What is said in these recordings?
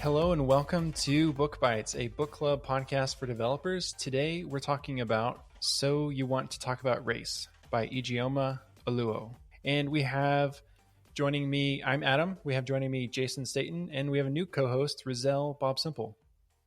Hello and welcome to BookBytes, a book club podcast for developers. Today we're talking about So You Want to Talk About Race by Ijeoma Oluo. And we have joining me, I'm Adam, we have joining me Jason Staten, and we have a new co-host, Rizel Bobb-Semple.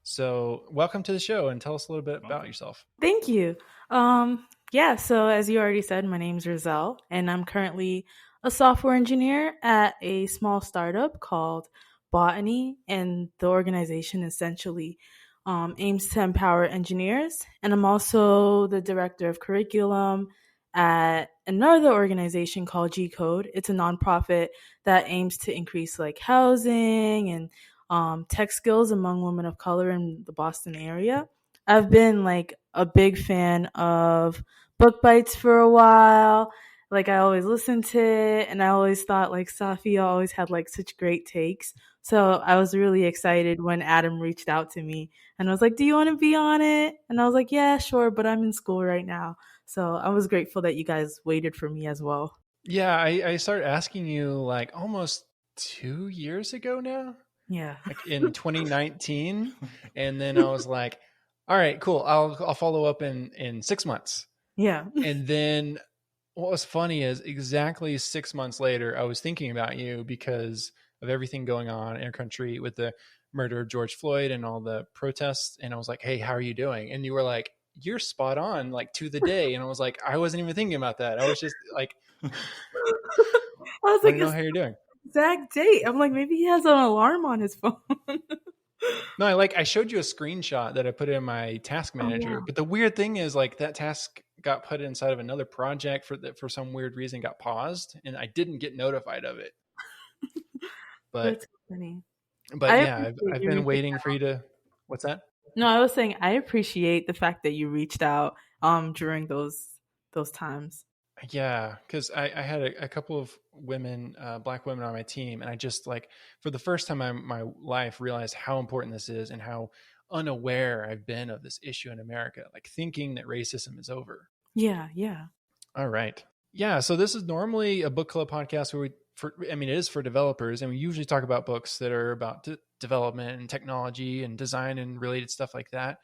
So welcome to the show and tell us a little bit about yourself. Thank you. So as you already said, my name's Rizel, and I'm currently a software engineer at a small startup called Botany, and the organization essentially aims to empower engineers. And I'm also the director of curriculum at another organization called G Code. It's a nonprofit that aims to increase like housing and tech skills among women of color in the Boston area. I've been like a big fan of BookBytes for a while. Like I always listened to it, and I always thought like Safia always had like such great takes. So I was really excited when Adam reached out to me and I was like, "Do you want to be on it?" And I was like, "Yeah, sure, but I'm in school right now." So I was grateful that you guys waited for me as well. Yeah, I started asking you like almost 2 years ago now. Yeah. Like in 2019. And then I was like, all right, cool. I'll follow up in 6 months. Yeah. And then what was funny is exactly 6 months later, I was thinking about you because of everything going on in our country with the murder of George Floyd and all the protests. And I was like, hey, how are you doing? And you were like, you're spot on, like to the day. And I was like, I wasn't even thinking about that. I was just like, I was like, know how you're doing. Exact date. I'm like, maybe he has an alarm on his phone. No, I showed you a screenshot that I put in my task manager. yeah. But the weird thing is like that task got put inside of another project for some weird reason got paused, and I didn't get notified of it. But That's funny. But yeah, I've been waiting for you to. What's that? No, I was saying I appreciate the fact that you reached out during those times. Yeah, because I had a couple of women, Black women on my team, and I just like for the first time in my life realized how important this is and how unaware I've been of this issue in America, like thinking that racism is over. Yeah. All right. Yeah, so this is normally a book club podcast where it is for developers, and we usually talk about books that are about development and technology and design and related stuff like that.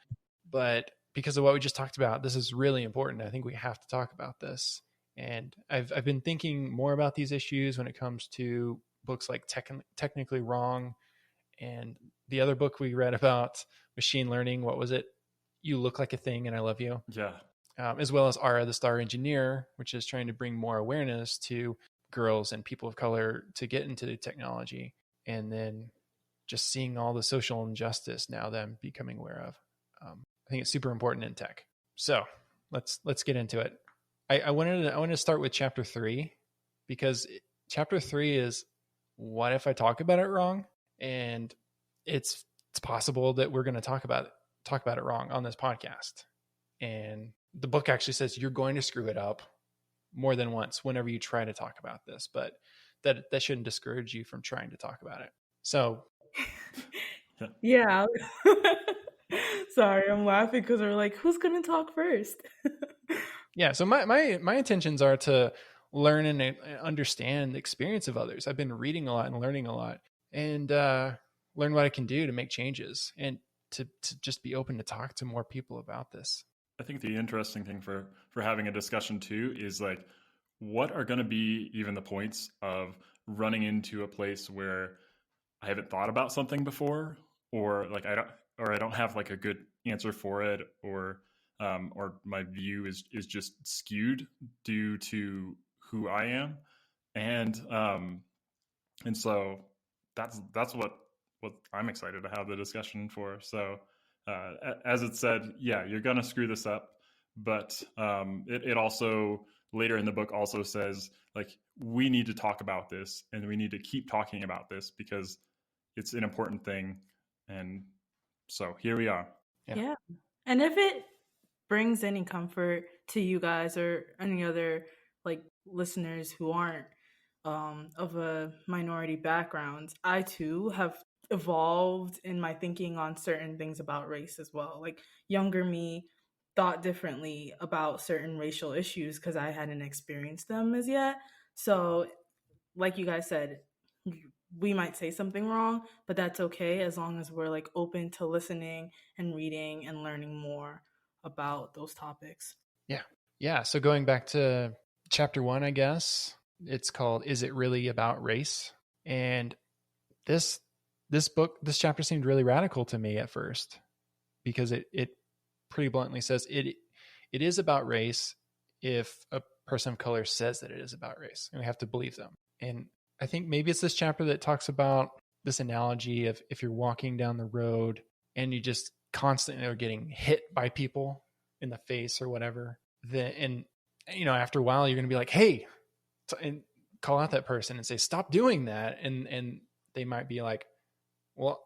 But because of what we just talked about, this is really important. I think we have to talk about this. And I've been thinking more about these issues when it comes to books like Technically Wrong and the other book we read about machine learning. What was it? You Look Like a Thing and I Love You. Yeah. As well as Ara the Star Engineer, which is trying to bring more awareness to girls and people of color to get into technology. And then just seeing all the social injustice now that I'm becoming aware of. I think it's super important in tech. So let's get into it. I wanted to start with chapter 3 because chapter 3 is what if I talk about it wrong? And it's possible that we're going to talk about it wrong on this podcast. And the book actually says you're going to screw it up more than once whenever you try to talk about this, but that shouldn't discourage you from trying to talk about it. So yeah. Sorry, I'm laughing because we're like, who's going to talk first? Yeah, so my intentions are to learn and understand the experience of others. I've been reading a lot and learning a lot, and learn what I can do to make changes and to just be open to talk to more people about this. I think the interesting thing for having a discussion too is like, what are going to be even the points of running into a place where I haven't thought about something before, or like I don't have like a good answer for it, or my view is just skewed due to who I am, and so that's what I'm excited to have the discussion for. So as it said, yeah, you're gonna screw this up, but it also later in the book also says like we need to talk about this and we need to keep talking about this because it's an important thing, and so here we are. Yeah. And if it brings any comfort to you guys or any other like listeners who aren't of a minority background, I too have evolved in my thinking on certain things about race as well. Like younger me thought differently about certain racial issues because I hadn't experienced them as yet. So like you guys said, we might say something wrong, but that's okay as long as we're like open to listening and reading and learning more about those topics. Yeah. So going back to chapter 1, I guess it's called "Is It Really About Race?" And this chapter seemed really radical to me at first, because it pretty bluntly says it is about race if a person of color says that it is about race, and we have to believe them. And I think maybe it's this chapter that talks about this analogy of if you're walking down the road and you just constantly are getting hit by people in the face or whatever, then, and after a while you're going to be like, hey, and call out that person and say, stop doing that. And they might be like, well,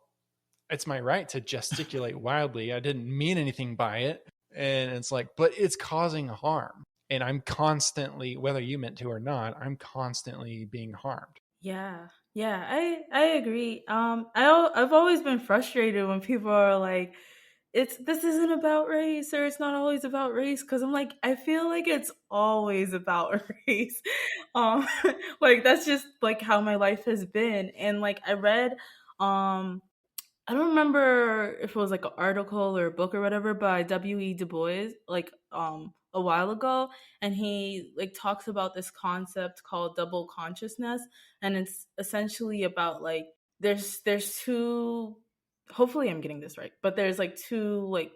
it's my right to gesticulate wildly. I didn't mean anything by it. And it's like, but it's causing harm. And I'm constantly, whether you meant to or not, I'm constantly being harmed. Yeah. Yeah, I agree. I've always been frustrated when people are like, this isn't about race, or it's not always about race, because I'm like, I feel like it's always about race. Um like that's just like how my life has been. And like I read I don't remember if it was like an article or a book or whatever by W.E. Du Bois, like a while ago, and he like talks about this concept called double consciousness, and it's essentially about like there's two, hopefully I'm getting this right, but there's like two like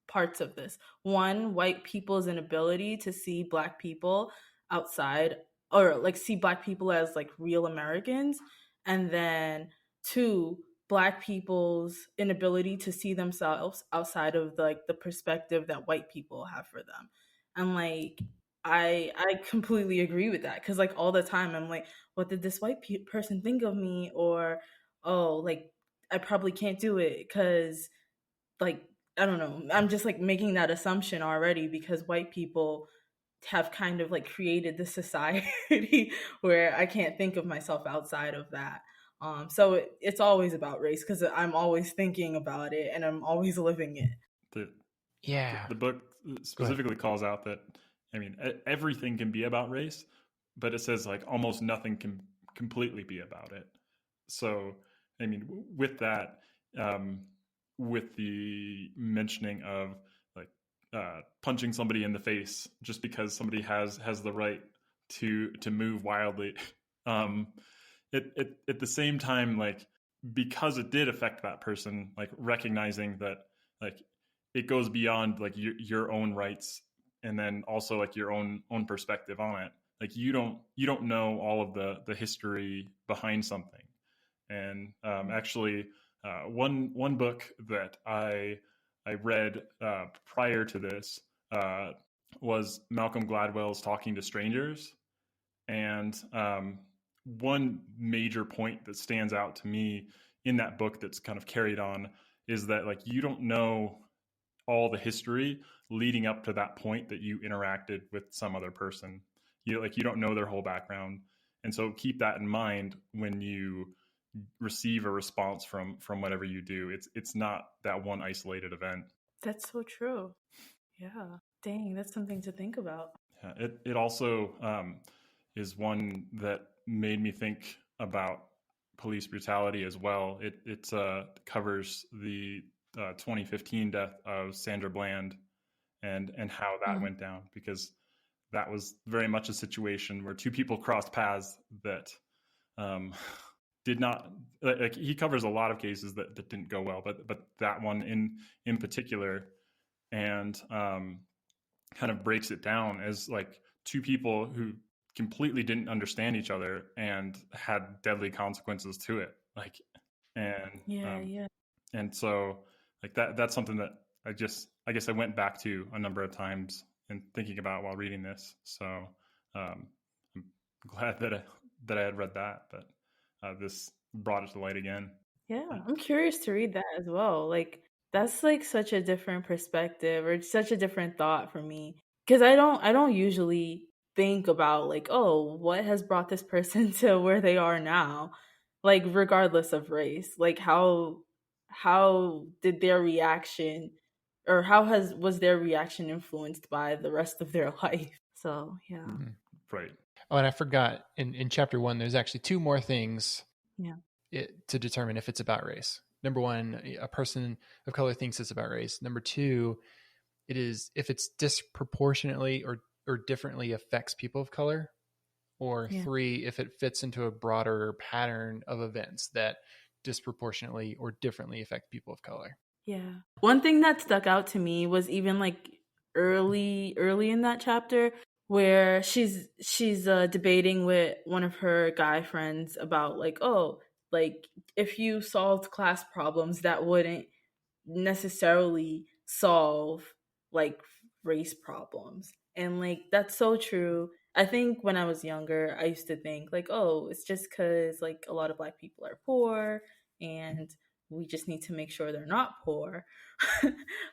parts of this. One, white people's inability to see black people outside, or like see black people as like real Americans, and then two, black people's inability to see themselves outside of like the perspective that white people have for them. And like I completely agree with that, cuz like all the time I'm like, what did this person think of me? Or oh, like I probably can't do it cuz like I don't know, I'm just like making that assumption already because white people have kind of like created this society where I can't think of myself outside of that. So it's always about race because I'm always thinking about it and I'm always living it. The book specifically calls out that, I mean, everything can be about race, but it says like almost nothing can completely be about it. So, I mean, with that, with the mentioning of like punching somebody in the face just because somebody has the right to move wildly, at the same time, like, because it did affect that person, like recognizing that like it goes beyond like your own rights, and then also like your own perspective on it. Like you don't know all of the history behind something. And actually, one book that I read prior to this was Malcolm Gladwell's Talking to Strangers. And one major point that stands out to me in that book that's kind of carried on is that like you don't know all the history leading up to that point that you interacted with some other person. You don't know their whole background. And so keep that in mind when you receive a response from whatever you do. It's not that one isolated event. That's so true. Yeah. Dang, that's something to think about. Yeah, it also is one that made me think about police brutality as well. It covers the 2015 death of Sandra Bland and how that went down, because that was very much a situation where two people crossed paths that did not, like, he covers a lot of cases that didn't go well, but that one in particular, and kind of breaks it down as like two people who completely didn't understand each other and had deadly consequences to it. Like, and and so like that's something that I guess I went back to a number of times and thinking about while reading this. So I'm glad that I had read that, but this brought it to light again. Yeah, I'm curious to read that as well. Like that's like such a different perspective or such a different thought for me, because I don't usually think about like, oh, what has brought this person to where they are now, like regardless of race. Like how did their reaction, or was their reaction influenced by the rest of their life? So yeah. Right. Oh, and I forgot in chapter 1, there's actually two more things to determine if it's about race. Number one, a person of color thinks it's about race. Number two, it is if it's disproportionately or differently affects people of color. Or three, if it fits into a broader pattern of events that disproportionately or differently affect people of color. Yeah. One thing that stuck out to me was even like early in that chapter where she's debating with one of her guy friends about like, oh, like if you solved class problems, that wouldn't necessarily solve like race problems. And like that's so true. I think when I was younger, I used to think like, oh, it's just because like a lot of Black people are poor and we just need to make sure they're not poor.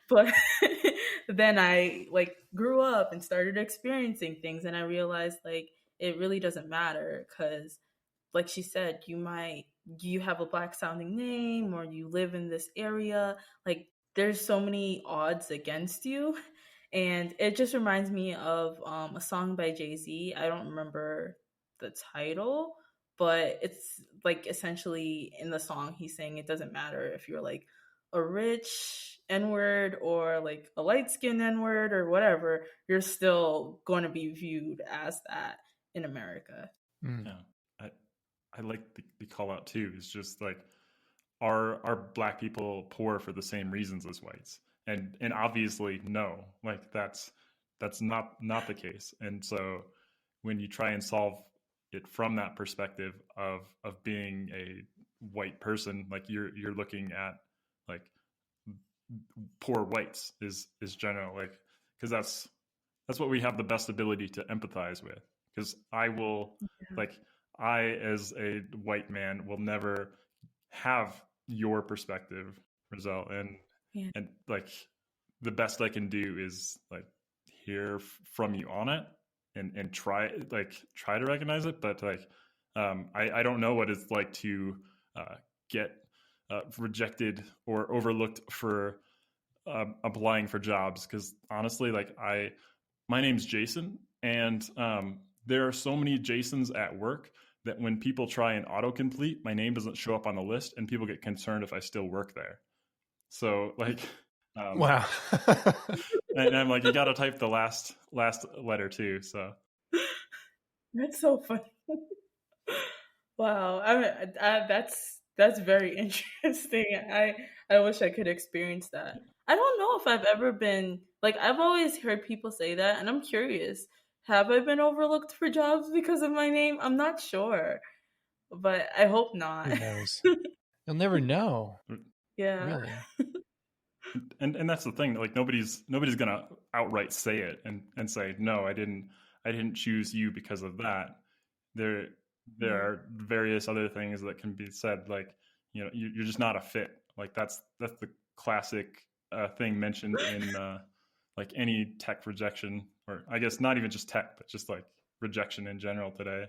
But then I like grew up and started experiencing things and I realized like it really doesn't matter because like she said, you have a Black sounding name or you live in this area, like there's so many odds against you. And it just reminds me of a song by Jay-Z. I don't remember the title, but it's like essentially in the song he's saying it doesn't matter if you're like a rich N-word or like a light-skinned N-word or whatever, you're still going to be viewed as that in America. Yeah, I like the call out too. It's just like, are Black people poor for the same reasons as whites? And obviously no, like that's not the case. And so when you try and solve it from that perspective of being a white person, like you're looking at like poor whites is general, like because that's what we have the best ability to empathize with. Because I will like I as a white man will never have your perspective, Rizel, and like the best I can do is like hear from you on it and try to recognize it, but like I don't know what it's like to get rejected or overlooked for applying for jobs, because honestly, like my name's Jason, and there are so many Jasons at work that when people try and autocomplete, my name doesn't show up on the list, and people get concerned if I still work there. So like, wow. and I'm like, you got to type the last letter too. So that's so funny. Wow, I mean, that's very interesting. I wish I could experience that. I don't know if I've ever been like I've always heard people say that, and I'm curious. Have I been overlooked for jobs because of my name? I'm not sure, but I hope not. Who knows? You'll never know. Yeah, really. And that's the thing. Like nobody's gonna outright say it and say no, I didn't choose you because of that. There are various other things that can be said, like you're just not a fit. Like that's the classic thing mentioned in like any tech rejection, or I guess not even just tech, but just like rejection in general today.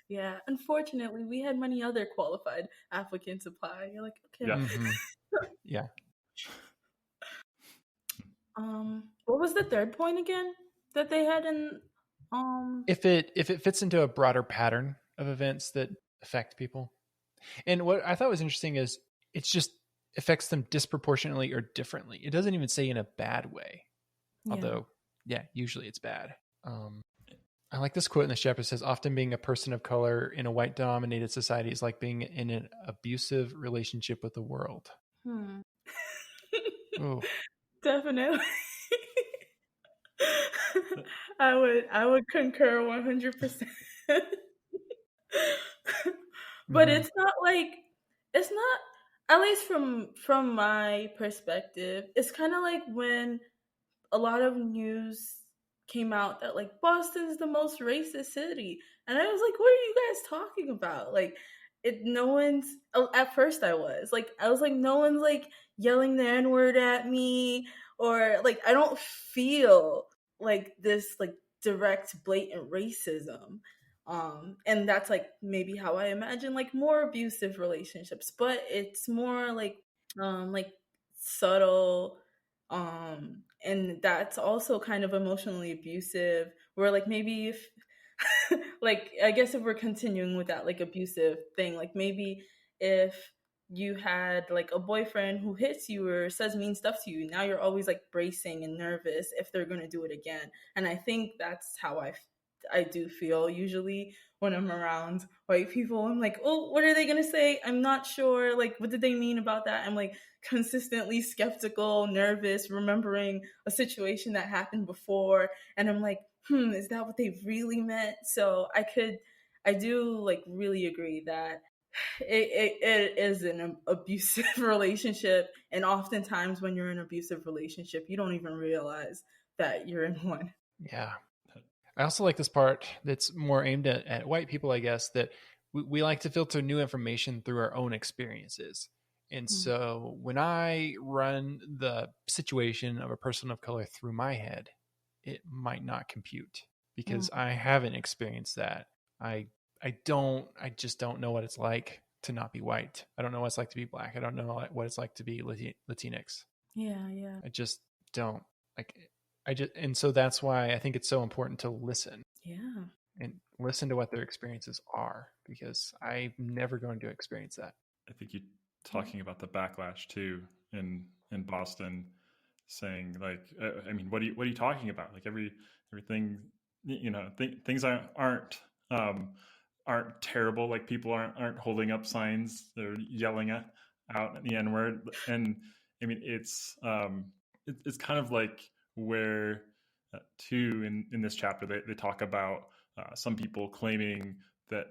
Yeah, unfortunately, we had many other qualified applicants apply. You're like, okay. Yeah. Mm-hmm. Yeah. What was the third point again that they had in if it fits into a broader pattern of events that affect people. And what I thought was interesting is it's just affects them disproportionately or differently. It doesn't even say in a bad way. Although, usually it's bad. I like this quote in this chapter. It says, often being a person of color in a white dominated society is like being in an abusive relationship with the world. Oh, definitely. I would concur 100%. But it's not, at least from my perspective, it's kind of like when a lot of news came out that like Boston's the most racist city, and I was like, what are you guys talking about? Like, no one's, at first I was like no one's like yelling the N-word at me, or like I don't feel like this like direct blatant racism. And that's like maybe how I imagine like more abusive relationships, but it's more like subtle, and that's also kind of emotionally abusive, where like maybe if like, I guess if we're continuing with that like abusive thing, like maybe if you had like a boyfriend who hits you or says mean stuff to you, now you're always like bracing and nervous if they're going to do it again. And I think that's how I do feel usually when I'm around white people. I'm like, oh, what are they going to say? I'm not sure. Like, what did they mean about that? I'm like consistently skeptical, nervous, remembering a situation that happened before. And I'm like, is that what they really meant? So I do like really agree that it is an abusive relationship. And oftentimes when you're in an abusive relationship, you don't even realize that you're in one. Yeah. I also like this part that's more aimed at white people, I guess, that we like to filter new information through our own experiences. And so when I run the situation of a person of color through my head, it might not compute because I haven't experienced that. I just don't know what it's like to not be white. I don't know what it's like to be black. I don't know what it's like to be Latinx. Yeah. I just don't like. And so that's why I think it's so important to listen. Yeah. And listen to what their experiences are, because I'm never going to experience that. I think you talking about the backlash too in Boston, saying like, I mean, what are you talking about? Like everything, things aren't terrible. Like people aren't holding up signs, they're yelling out the N-word. And I mean, it's kind of like where too in this chapter they talk about some people claiming that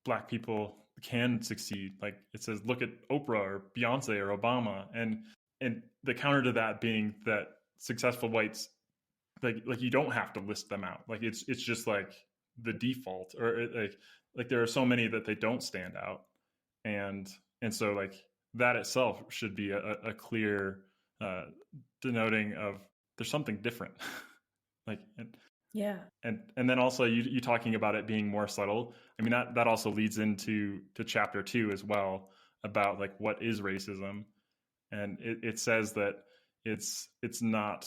Black people can succeed. Like it says, look at Oprah or Beyonce or Obama, and the counter to that being that successful whites, like you don't have to list them out. Like it's just like the default, or like there are so many that they don't stand out, and so like that itself should be a clear denoting of there's something different. Like and then also you talking about it being more subtle. I mean that also leads into chapter 2 as well, about like what is racism, and it says that it's not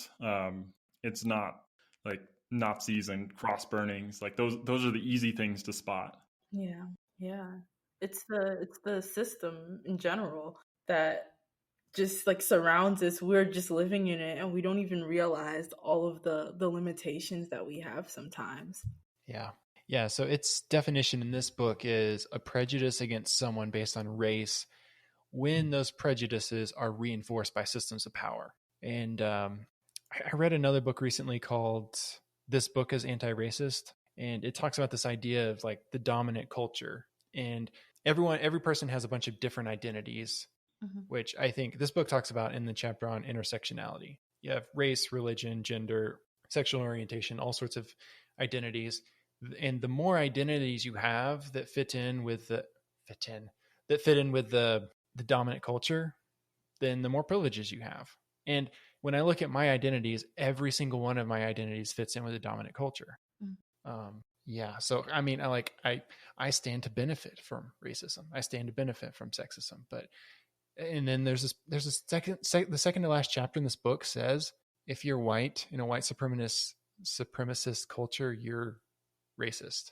like Nazis and cross burnings. Like those are the easy things to spot. Yeah. It's the system in general that just like surrounds us. We're just living in it and we don't even realize all of the limitations that we have sometimes. Yeah, so its definition in this book is a prejudice against someone based on race when those prejudices are reinforced by systems of power. And I read another book recently called This Book is Anti-Racist, and it talks about this idea of like the dominant culture, and every person has a bunch of different identities, which I think this book talks about in the chapter on intersectionality. You have race, religion, gender, sexual orientation, all sorts of identities. And the more identities you have that fit in with the dominant culture, then the more privileges you have. And when I look at my identities, every single one of my identities fits in with the dominant culture. So I mean, I stand to benefit from racism. I stand to benefit from sexism. And then there's the second to last chapter in this book says, if you're white in a white supremacist culture, you're racist.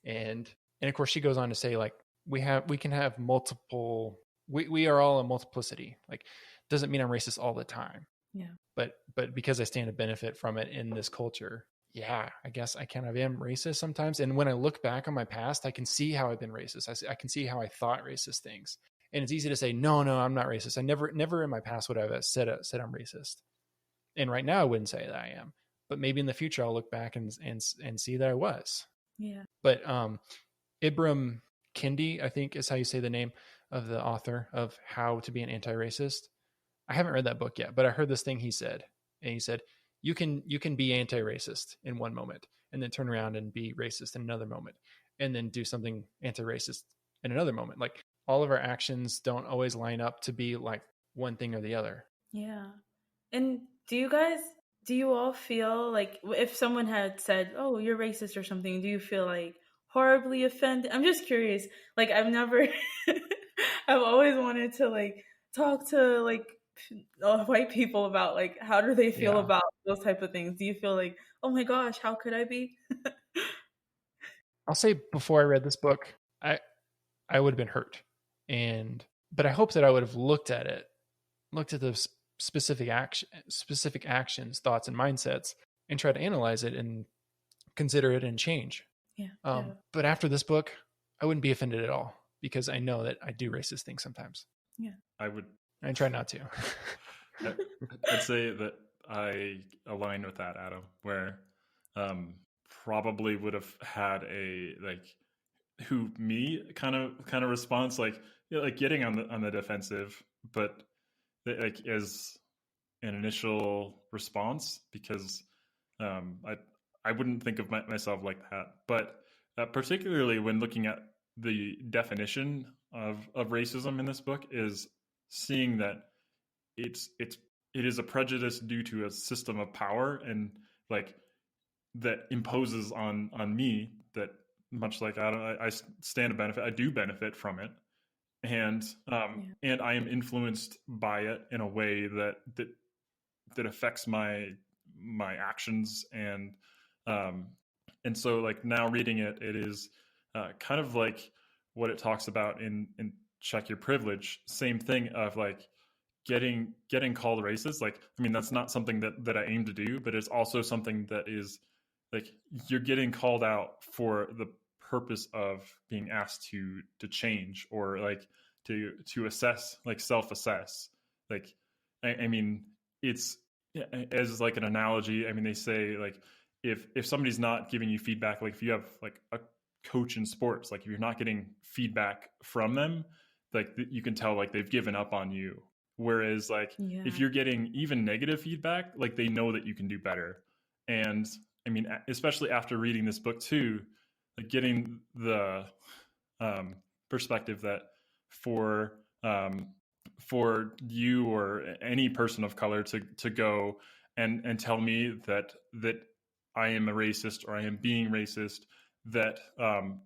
And of course she goes on to say, like, we can have multiple, we are all a multiplicity. Like, doesn't mean I'm racist all the time. But because I stand to benefit from it in this culture, I guess I kind of am racist sometimes. And when I look back on my past, I can see how I've been racist. I can see how I thought racist things. And it's easy to say, no, I'm not racist. I never in my past would I have said I'm racist. And right now I wouldn't say that I am. But maybe in the future I'll look back and see that I was. Yeah. But Ibram Kendi, I think is how you say the name of the author of How to Be an Anti-Racist. I haven't read that book yet, but I heard this thing he said. And he said, you can be anti-racist in one moment and then turn around and be racist in another moment and then do something anti-racist in another moment. Like, all of our actions don't always line up to be like one thing or the other. Yeah. And do you all feel like if someone had said, oh, you're racist or something, do you feel like horribly offended? I'm just curious. Like, I've always wanted to like talk to like white people about like how do they feel Yeah. about those type of things? Do you feel like, oh my gosh, how could I be? I'll say before I read this book, I would have been hurt, but I hope that I would have looked at the specific actions, thoughts, and mindsets, and try to analyze it and consider it and change. Yeah. But after this book, I wouldn't be offended at all because I know that I do racist things sometimes. Yeah. I try not to. I'd say that I align with that, Adam, where probably would have had a kind of response, like getting on the defensive, but like as an initial response, because I wouldn't think of myself like that. But particularly when looking at the definition of racism in this book, is seeing that it is a prejudice due to a system of power, and like that imposes on me that, much like I stand to benefit, I do benefit from it, and and I am influenced by it in a way that affects my actions, and so like now reading it, it is kind of like what it talks about in Check Your Privilege. Same thing of like getting called racist. Like, I mean, that's not something that I aim to do, but it's also something that is like you're getting called out for the purpose of being asked to change, or like to assess, like self-assess. Like, I mean, it's as like an analogy. I mean, they say like if somebody's not giving you feedback, like if you have like a coach in sports, like if you're not getting feedback from them, like you can tell like they've given up on you. Whereas like if you're getting even negative feedback, like they know that you can do better. And I mean, especially after reading this book too, like getting the perspective that for you or any person of color to go and tell me that I am a racist, or I am being racist, that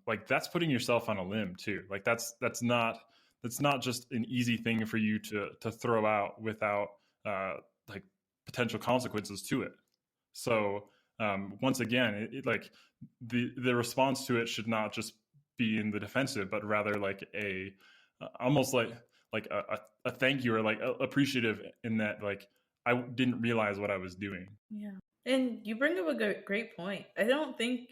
like that's putting yourself on a limb too. Like that's not just an easy thing for you to throw out without like potential consequences to it. So once again, it like the response to it should not just be in the defensive, but rather like a almost like a thank you, or like appreciative, in that like I didn't realize what I was doing. Yeah. And you bring up a great point. I don't think,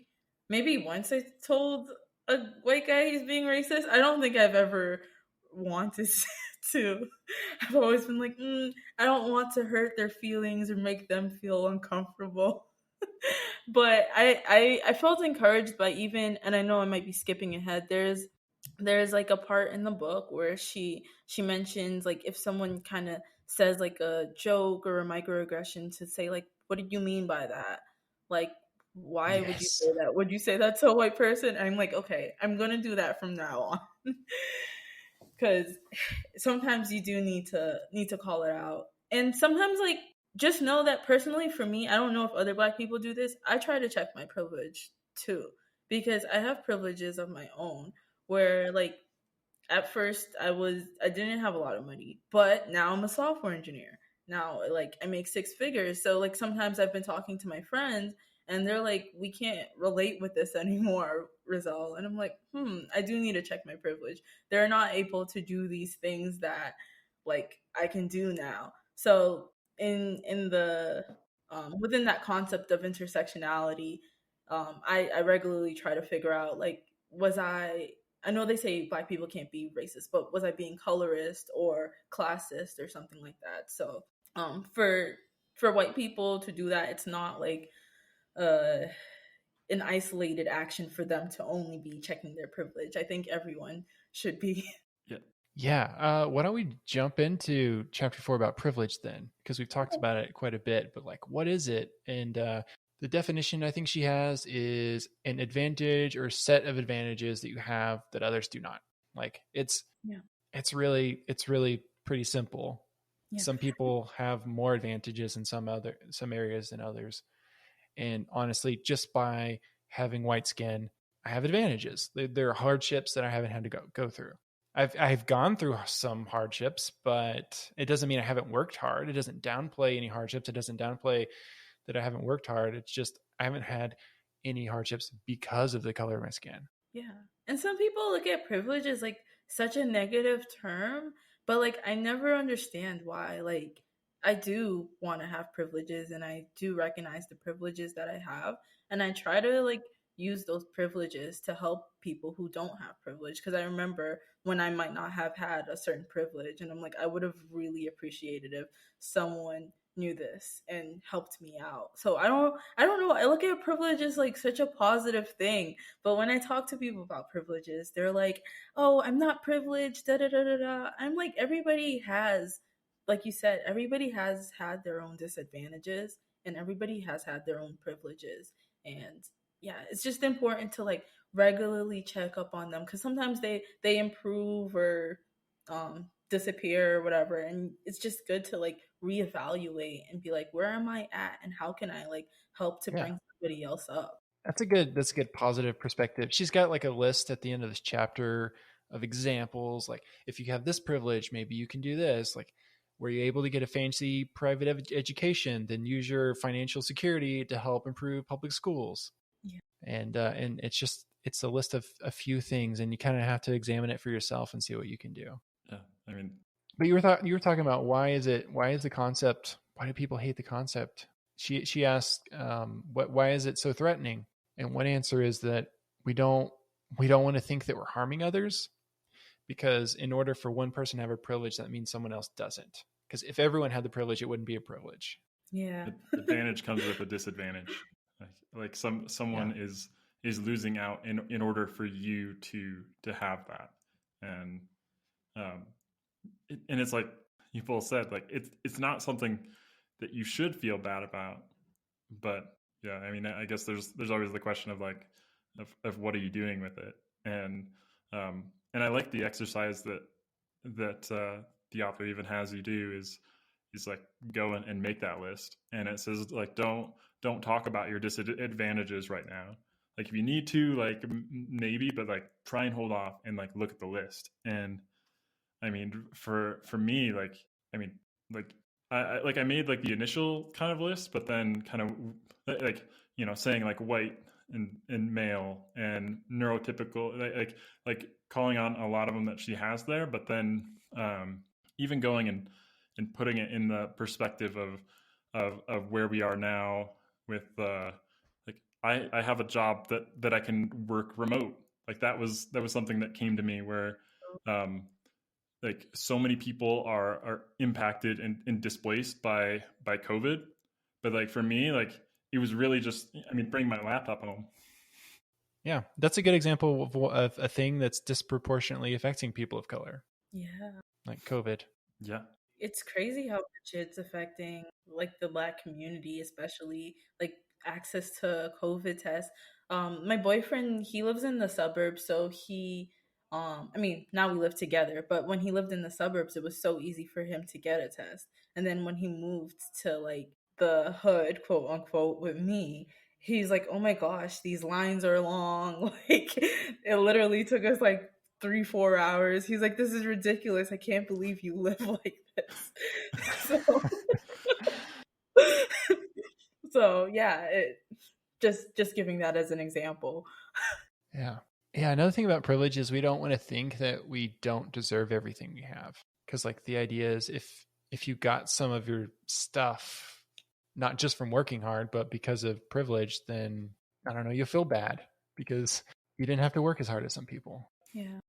maybe once I told a white guy he's being racist, I don't think I've ever wanted to. I've always been like, I don't want to hurt their feelings or make them feel uncomfortable. But I felt encouraged by, even, and I know I might be skipping ahead, there's like a part in the book where she mentions like if someone kind of says like a joke or a microaggression, to say like, what do you mean by that? Like, why would you say that? Would you say that to a white person? And I'm like, okay, I'm gonna do that from now on. Because sometimes you do need to call it out. And sometimes, like, just know that personally for me, I don't know if other Black people do this, I try to check my privilege too, because I have privileges of my own, where like at first I didn't have a lot of money, but now I'm a software engineer. Now like I make 6 figures. So like sometimes I've been talking to my friends and they're like, we can't relate with this anymore, Rizel. And I'm like, I do need to check my privilege. They're not able to do these things that like I can do now. So in the within that concept of intersectionality, I regularly try to figure out like, I know they say Black people can't be racist, but was I being colorist or classist or something like that? So for white people to do that, it's not like an isolated action for them to only be checking their privilege. I think everyone should be. Yeah. Why don't we jump into chapter 4 about privilege then? Because we've talked about it quite a bit, but like, what is it? And the definition I think she has is an advantage or set of advantages that you have that others do not. Like it's really pretty simple. Yeah. Some people have more advantages in some areas than others. And honestly, just by having white skin, I have advantages. There are hardships that I haven't had to go through. I've gone through some hardships, but it doesn't mean I haven't worked hard. It doesn't downplay any hardships. It doesn't downplay that I haven't worked hard. It's just I haven't had any hardships because of the color of my skin. Yeah. And some people look at privilege as like such a negative term, but like I never understand why. Like I do want to have privileges and I do recognize the privileges that I have, and I try to like use those privileges to help people who don't have privilege, because I remember when I might not have had a certain privilege and I'm like I would have really appreciated if someone knew this and helped me out. So I don't know, I look at privilege as like such a positive thing, but when I talk to people about privileges, they're like, "Oh, I'm not privileged." Da da da da da. I'm like, everybody has, like you said, everybody has had their own disadvantages, and everybody has had their own privileges, and yeah, it's just important to like regularly check up on them, because sometimes they improve or disappear or whatever, and it's just good to like reevaluate and be like, where am I at, and how can I like help to Yeah. bring somebody else up. That's a good positive perspective. She's got like a list at the end of this chapter of examples. Like, if you have this privilege, maybe you can do this. Like, were you able to get a fancy private education? Then use your financial security to help improve public schools. Yeah. And it's a list of a few things, and you kind of have to examine it for yourself and see what you can do. Yeah, I mean, but you were talking about why do people hate the concept? She asked, why is it so threatening? And one answer is that we don't want to think that we're harming others, because in order for one person to have a privilege, that means someone else doesn't. Because if everyone had the privilege, it wouldn't be a privilege. Yeah. Advantage comes with a disadvantage. Like someone is losing out in order for you to have that. And and it's like you both said, like it's not something that you should feel bad about. But yeah, I mean, I guess there's always the question of like of what are you doing with it. And I like the exercise that the author even has you do is like go and make that list. And it says like don't talk about your disadvantages right now. Like if you need to, like maybe, but like try and hold off and like look at the list. And I mean, for me, like I mean, like I made like the initial kind of list, but then kind of like, you know, saying like white and male and neurotypical, like calling on a lot of them that she has there, but then even going and putting it in the perspective of where we are now with like I have a job that I can work remote. Like that was something that came to me where like so many people are impacted and displaced by COVID. But like for me, like it was really just, I mean, bring my laptop home. Yeah, that's a good example of a thing that's disproportionately affecting people of color. Yeah. Like COVID. Yeah. It's crazy how much it's affecting like the Black community, especially like access to COVID tests. My boyfriend, he lives in the suburbs, so he I mean, now we live together, but when he lived in the suburbs, it was so easy for him to get a test. And then when he moved to like the hood, quote unquote, with me, he's like, "Oh my gosh, these lines are long." Like it literally took us like 3-4 hours. He's like, "This is ridiculous. I can't believe you live like this." So yeah, it just giving that as an example. Yeah. Another thing about privilege is we don't want to think that we don't deserve everything we have. Because like the idea is if you got some of your stuff, not just from working hard, but because of privilege, then I don't know, you'll feel bad because you didn't have to work as hard as some people. Yeah.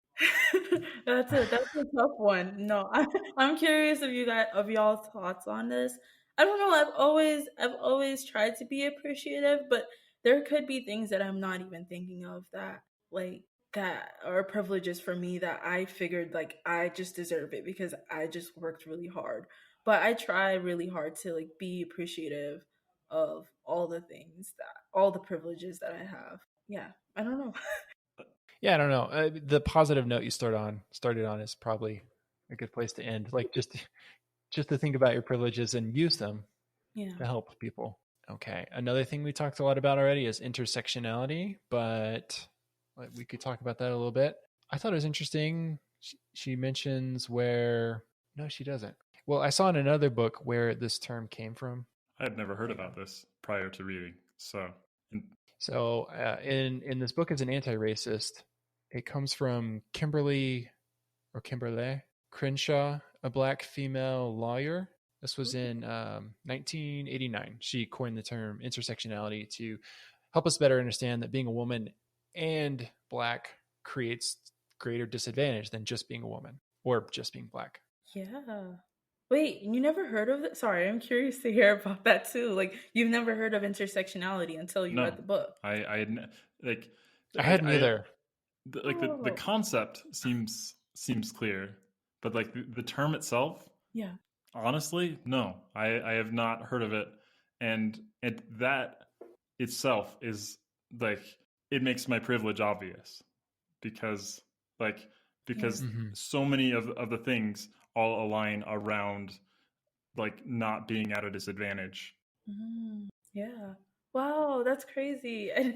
That's a tough one. No, I'm curious of y'all's thoughts on this. I don't know. I've always tried to be appreciative, but there could be things that I'm not even thinking of that like that are privileges for me that I figured like I just deserve it because I just worked really hard. But I try really hard to like be appreciative of all the privileges that I have. Yeah, I don't know. Yeah, I don't know. The positive note you started on is probably a good place to end. Like just to think about your privileges and use them Yeah. to help people. Okay. Another thing we talked a lot about already is intersectionality, but we could talk about that a little bit. I thought it was interesting. She mentions where, no, she doesn't. Well, I saw in another book where this term came from. I had never heard about this prior to reading. So, in this book as an anti-racist, it comes from Kimberly Crenshaw, a black female lawyer. This was in 1989. She coined the term intersectionality to help us better understand that being a woman and black creates greater disadvantage than just being a woman or just being black. Yeah. Wait, you never heard of it? Sorry, I'm curious to hear about that too. Like, you've never heard of intersectionality until you read the book. I hadn't either. The concept seems clear, but like the term itself, yeah, honestly, no, I have not heard of it, and that itself is like, it makes my privilege obvious because so many of the things all align around like not being at a disadvantage. Yeah. Wow, that's crazy. And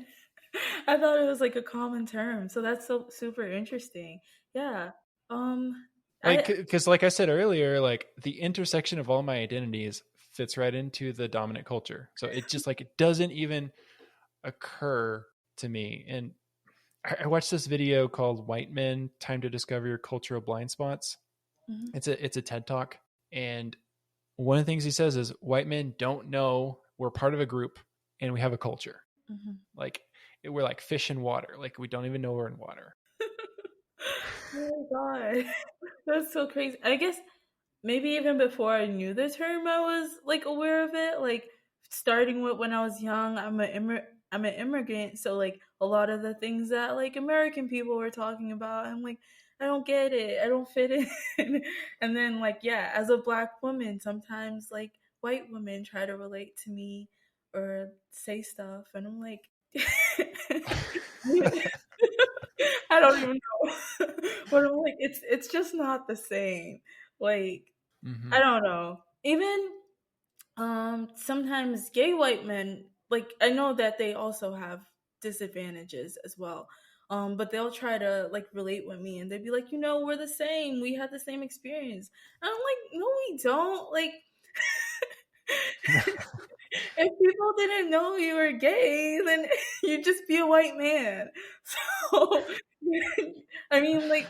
I thought it was like a common term, so that's so super interesting. Yeah. Because like I said earlier, like the intersection of all my identities fits right into the dominant culture. So it just like, it doesn't even occur to me. And I watched this video called White Men, Time to Discover Your Cultural Blind Spots. It's a TED Talk. And one of the things he says is white men don't know we're part of a group and we have a culture. Like we're like fish in water. Like we don't even know we're in water. Oh my God. That's so crazy. I guess maybe even before I knew the term, I was like aware of it. Like starting with when I was young, I'm an immigrant, so like a lot of the things that like American people were talking about, I'm like, I don't get it. I don't fit in. And then like, yeah, as a black woman, sometimes like white women try to relate to me or say stuff, and I'm like, I don't even know. But I'm like, it's just not the same. Like, I don't know. Even sometimes gay white men, like I know that they also have disadvantages as well. But they'll try to like relate with me and they'd be like, we're the same. We had the same experience. And I'm like, no, we don't. Like if people didn't know you were gay, then you'd just be a white man. So I mean, like,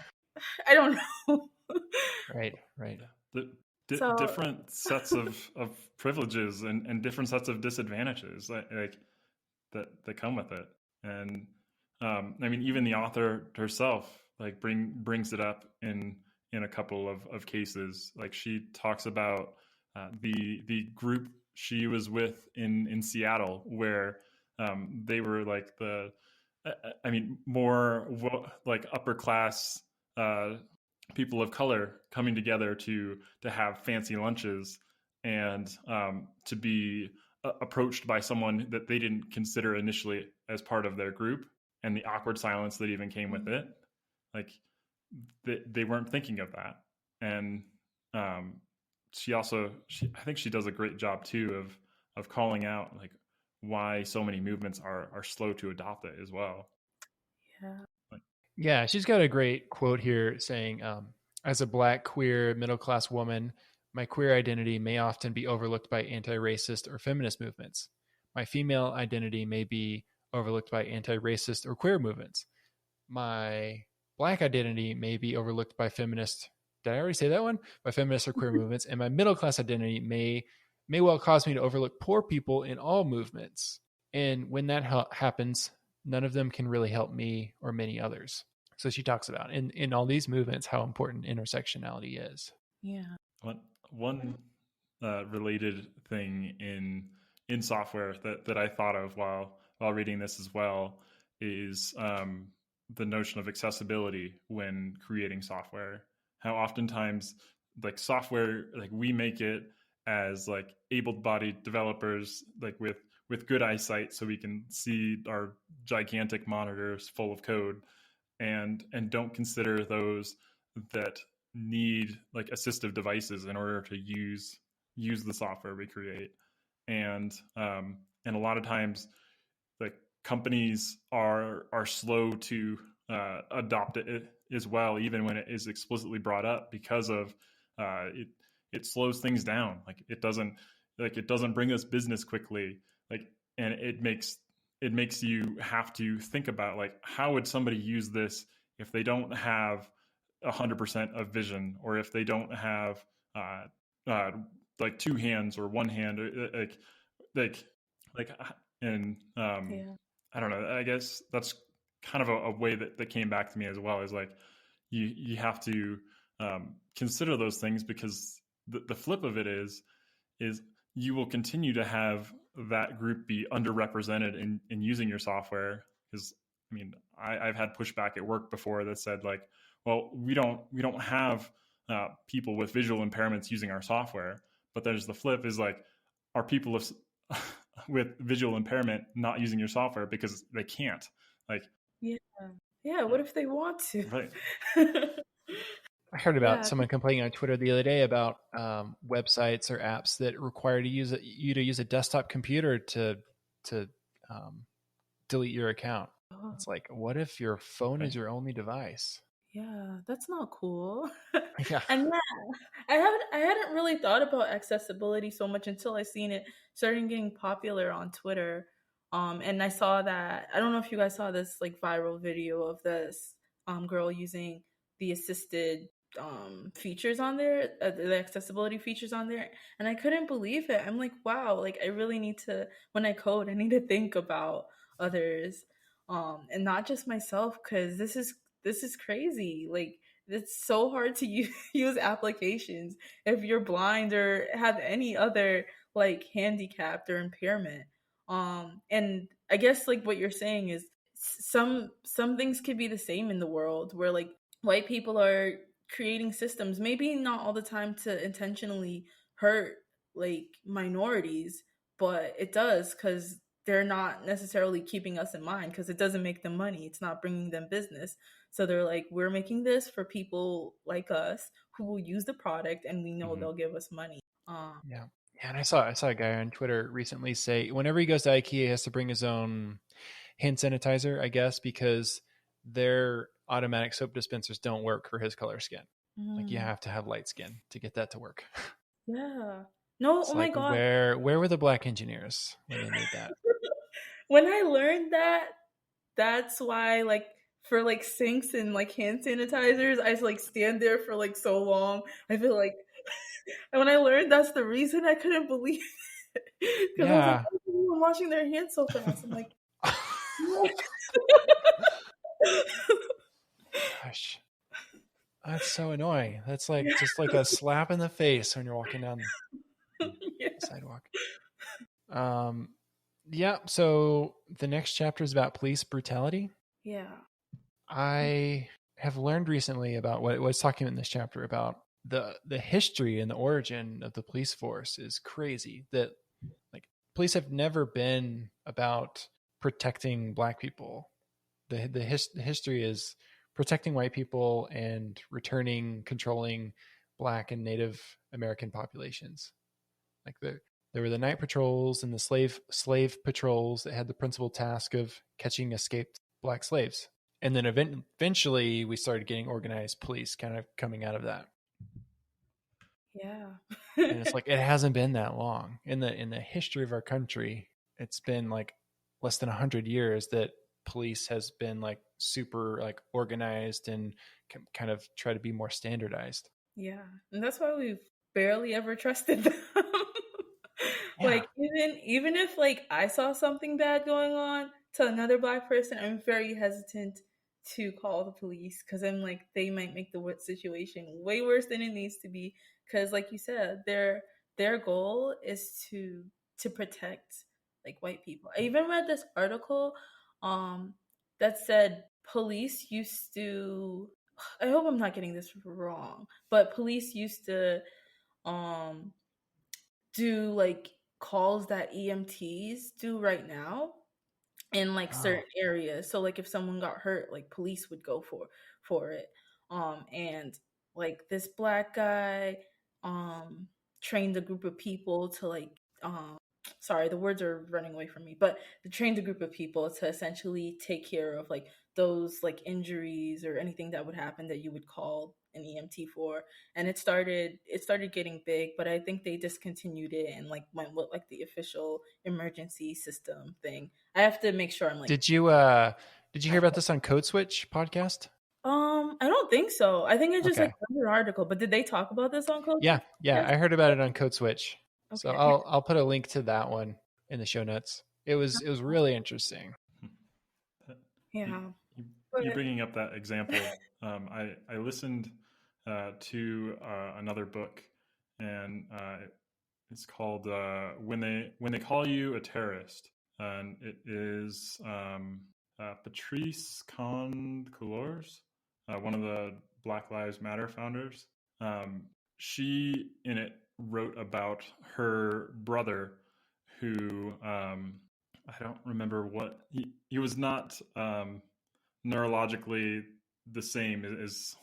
I don't know. Right. Different sets of privileges and different sets of disadvantages like that come with it. And I mean, even the author herself like brings it up in a couple of cases. Like she talks about the group she was with in Seattle, where they were like more like upper class people of color coming together to have fancy lunches and to be approached by someone that they didn't consider initially as part of their group, and the awkward silence that even came with it. Like they weren't thinking of that. And I think she does a great job too of calling out like why so many movements are slow to adopt it as well. Yeah, she's got a great quote here saying, as a black, queer, middle-class woman, my queer identity may often be overlooked by anti-racist or feminist movements. My female identity may be overlooked by anti-racist or queer movements. My black identity may be overlooked by feminist, did I already say that one? By feminist or queer movements. And my middle-class identity may well cause me to overlook poor people in all movements. And when that happens, none of them can really help me or many others. So she talks about in all these movements how important intersectionality is. Yeah. One related thing in software that I thought of while reading this as well is the notion of accessibility when creating software. How oftentimes like software, like we make it as like able-bodied developers, like with good eyesight, so we can see our gigantic monitors full of code, and don't consider those that need like assistive devices in order to use the software we create. And a lot of times like companies are slow to adopt it as well, even when it is explicitly brought up, because of it slows things down. Like it doesn't bring us business quickly. Like, and it makes you have to think about, like, how would somebody use this if they don't have 100% of vision, or if they don't have like two hands or one hand, like like and Yeah. I don't know. I guess that's kind of a way that came back to me as well, is like you have to consider those things, because the flip of it is you will continue to have that group be underrepresented in using your software. Because I mean, I've had pushback at work before that said, like, well, we don't have people with visual impairments using our software. But there's the flip, is like, are people with visual impairment not using your software because they can't? Like, Yeah, what if they want to? right. I heard about Yeah. someone complaining on Twitter the other day about websites or apps that require you to use a desktop computer to um, delete your account. Oh, It's like, what if your phone is your only device? yeah, that's not cool. Yeah. And yeah, I hadn't really thought about accessibility so much until I seen it starting getting popular on Twitter. And I saw that, I don't know if you guys saw this like viral video of this girl using the assisted features on there, the accessibility features on there, and I couldn't believe it. I'm like, wow, like I really need to, when I code, I need to think about others, and not just myself, because this is crazy. Like, it's so hard to use applications if you're blind or have any other like handicapped or impairment. And I guess like what you're saying is some things could be the same in the world, where like white people are creating systems, maybe not all the time to intentionally hurt like minorities, but it does, because they're not necessarily keeping us in mind, because it doesn't make them money, it's not bringing them business. So they're like, we're making this for people like us who will use the product, and we know they'll give us money. Yeah. Yeah, and I saw a guy on Twitter recently say whenever he goes to IKEA, he has to bring his own hand sanitizer, I guess, because their automatic soap dispensers don't work for his color skin. Like, you have to have light skin to get that to work. Yeah. No, It's oh my like, God. where were the black engineers when they made that? When I learned that, that's why like for like sinks and like hand sanitizers, I like stand there for like so long. I feel like, and when I learned that's the reason, I couldn't believe it. Because I was like, Yeah. oh, people are washing their hands so fast. I'm like, what? Gosh, that's so annoying. That's like Yeah. just like a slap in the face when you're walking down Yeah. the sidewalk. Yeah, so the next chapter is about police brutality. Yeah. I have learned recently about what it was talking in this chapter about the history and the origin of the police force is crazy. That like police have never been about protecting black people. The history is protecting white people and controlling black and Native American populations. Like there were the night patrols and the slave patrols that had the principal task of catching escaped black slaves. And then eventually we started getting organized police kind of coming out of that. Yeah. And it's like it hasn't been that long in the history of our country. It's been like less than 100 years that police has been like super like organized and kind of try to be more standardized. Yeah. And that's why we've barely ever trusted them. Yeah. Like even if like I saw something bad going on to another black person, I'm very hesitant to call the police, because I'm like, they might make the situation way worse than it needs to be. Because like you said, their goal is to protect like white people. I even read this article that said police used to, I hope I'm not getting this wrong, but police used to um do like calls that EMTs do right now in like certain areas. So like if someone got hurt, like police would go for it. And like this black guy trained a group of people to like sorry, the words are running away from me, but they trained a group of people to essentially take care of like those like injuries or anything that would happen that you would call an EMT for. And it started getting big, but I think they discontinued it and like went with like the official emergency system thing. I have to make sure I'm like, Did you hear about this on Code Switch podcast? I don't think so. I think I just like Okay. read an article, but did they talk about this on Code? Yeah, I heard about it on Code Switch. So Okay. I'll put a link to that one in the show notes. It was really interesting. Yeah. You're bringing up that example. I listened to another book, and it's called "When They Call You a Terrorist," and it is Patrice Concours, one of the Black Lives Matter founders. She in it wrote about her brother, who I don't remember what he was not neurologically the same as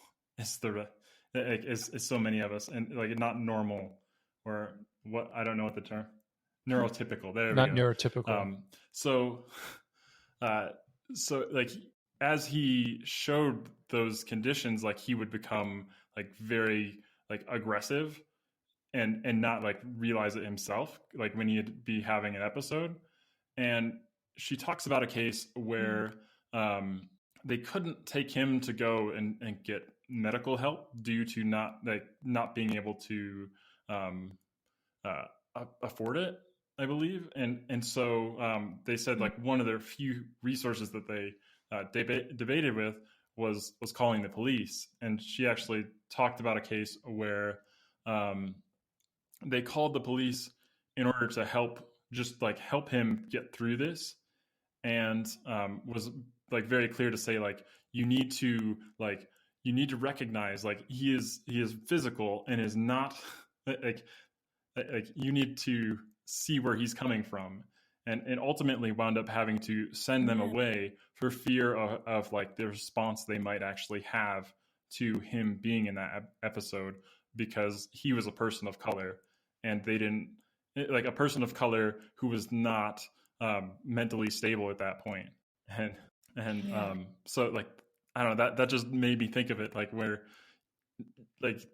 so many of us, and like not normal, or what, I don't know what the term, neurotypical. There Not we go. neurotypical. So like as he showed those conditions, like he would become like very like aggressive and not like realize it himself, like when he'd be having an episode. And she talks about a case where they couldn't take him to go and get medical help due to not being able to afford it, I believe. And so they said like one of their few resources that they debated with was calling the police. And she actually talked about a case where they called the police in order to help him get through this, and was like very clear to say like you need to recognize like he is physical and is not like you need to see where he's coming from, and ultimately wound up having to send them away for fear of like the response they might actually have to him being in that episode, because he was a person of color, and they didn't like a person of color who was not mentally stable at that point. And so like I don't know, that just made me think of it like where like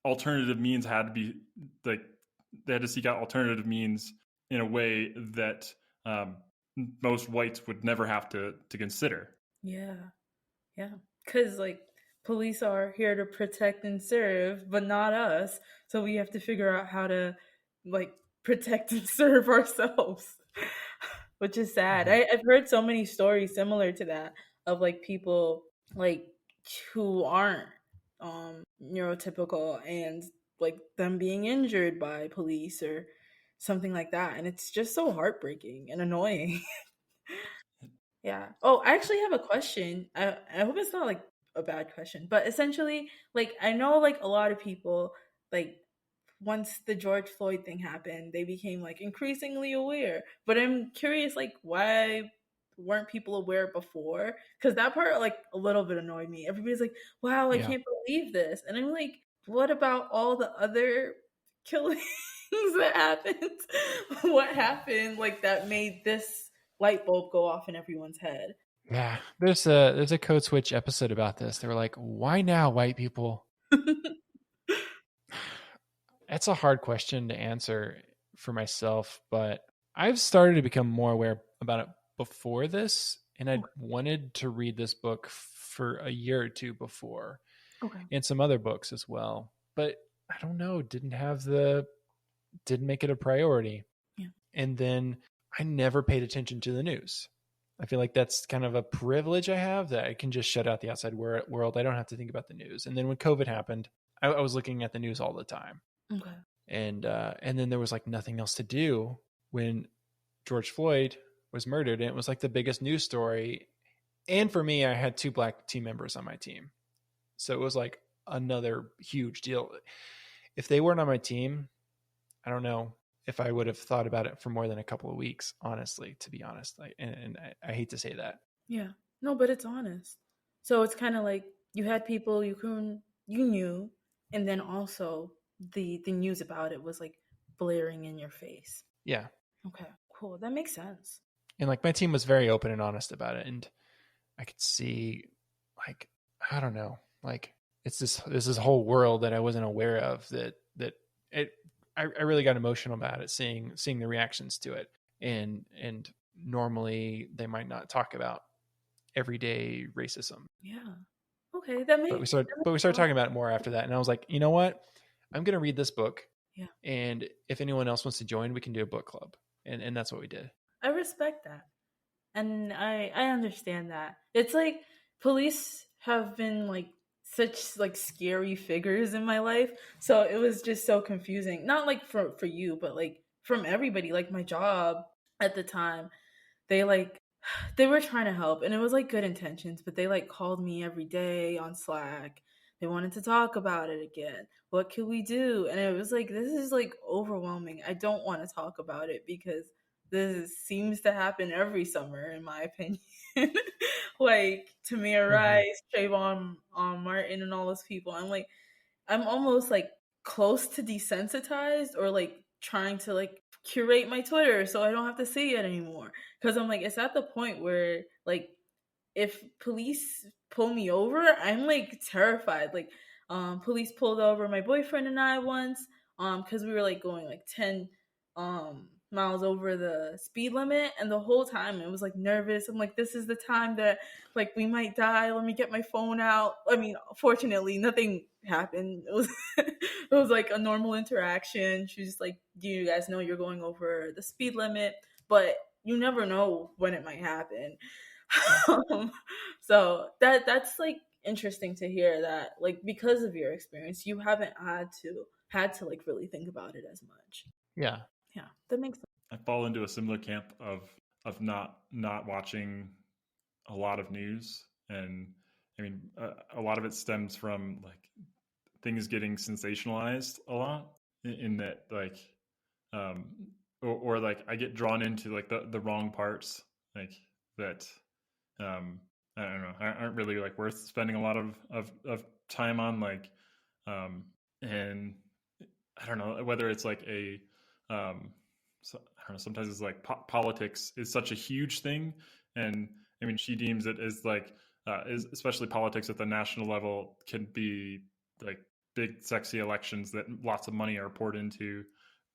alternative means had to be like they had to seek out alternative means in a way that most whites would never have to consider. Yeah. Because like police are here to protect and serve, but not us. So we have to figure out how to like protect and serve ourselves, which is sad. I've heard so many stories similar to that of like people like who aren't neurotypical and like them being injured by police or something like that, and it's just so heartbreaking and annoying. Yeah. Oh, I actually have a question. I hope it's not like a bad question, but essentially, like I know like a lot of people like once the George Floyd thing happened, they became like increasingly aware. But I'm curious, like why weren't people aware before? Because that part like a little bit annoyed me. Everybody's like, "Wow, I can't believe this," and I'm like, "What about all the other killings that happened? What happened like that made this light bulb go off in everyone's head?" Yeah, there's a Code Switch episode about this. They were like, "Why now, white people?" That's a hard question to answer for myself, but I've started to become more aware about it before this, and I wanted to read this book for a year or two before, and some other books as well. But I don't know, didn't make it a priority. Yeah. And then I never paid attention to the news. I feel like that's kind of a privilege I have, that I can just shut out the outside world. I don't have to think about the news. And then when COVID happened, I was looking at the news all the time. Okay. And then there was like nothing else to do when George Floyd was murdered, and it was like the biggest news story. And for me, I had 2 Black team members on my team, so it was like another huge deal. If they weren't on my team, I don't know if I would have thought about it for more than a couple of weeks, honestly, to be honest. I hate to say that. Yeah. No, but it's honest. So it's kind of like you had people you knew, and then also the news about it was like blaring in your face. Yeah. Okay, cool. That makes sense. And like my team was very open and honest about it, and I could see, like, I don't know, like it's this whole world that I wasn't aware of, that I really got emotional about it, seeing the reactions to it, and normally they might not talk about everyday racism. Yeah. Okay, that But we makes started talking about it more after that, and I was like, you know what, I'm gonna read this book, yeah. and if anyone else wants to join, we can do a book club, and that's what we did. I respect that. And I understand that. It's like police have been like such like scary figures in my life. So it was just so confusing. Not like for you, but like from everybody. Like my job at the time, they like they were trying to help, and it was like good intentions, but they like called me every day on Slack. They wanted to talk about it again. What could we do? And it was like, this is like overwhelming. I don't want to talk about it because this seems to happen every summer, in my opinion. Like Tamir Rice, Trayvon Martin, and all those people. I'm like, I'm almost like close to desensitized, or like trying to like curate my Twitter so I don't have to see it anymore. Because I'm like, it's at the point where like if police pull me over, I'm like terrified. Like, police pulled over my boyfriend and I once, because we were like going like 10 miles over the speed limit, and the whole time it was like nervous. I'm like, this is the time that like we might die. Let me get my phone out. I mean, fortunately, nothing happened. It was it was like a normal interaction. She was just like, do you guys know you're going over the speed limit? But you never know when it might happen. So that's like interesting to hear that, like, because of your experience, you haven't had to like really think about it as much. Yeah. Yeah, that makes sense. I fall into a similar camp of not watching a lot of news, and I mean a lot of it stems from like things getting sensationalized a lot, in that like or like I get drawn into like the wrong parts, like that I don't know, aren't really like worth spending a lot of time on, like and I don't know whether it's like a so, I don't know, sometimes it's like politics is such a huge thing, and I mean she deems it as like is especially politics at the national level can be like big sexy elections that lots of money are poured into,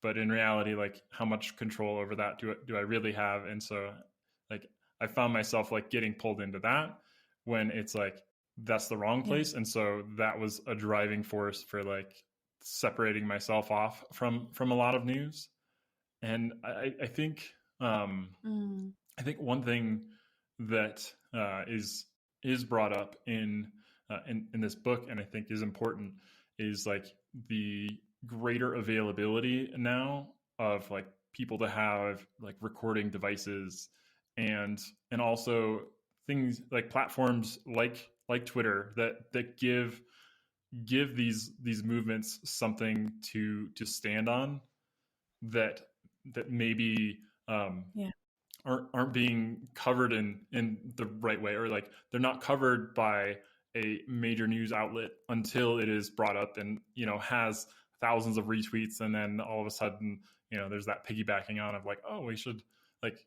but in reality, like how much control over that do I really have? And so like I found myself like getting pulled into that when it's like that's the wrong place. And so that was a driving force for like separating myself off from a lot of news. And I think I think one thing that is brought up in this book, and I think is important, is like the greater availability now of like people to have like recording devices, and also things like platforms like Twitter that give these movements something to stand on, that maybe aren't being covered in the right way, or like they're not covered by a major news outlet until it is brought up and has thousands of retweets, and then all of a sudden there's that piggybacking on of like, oh, we should, like,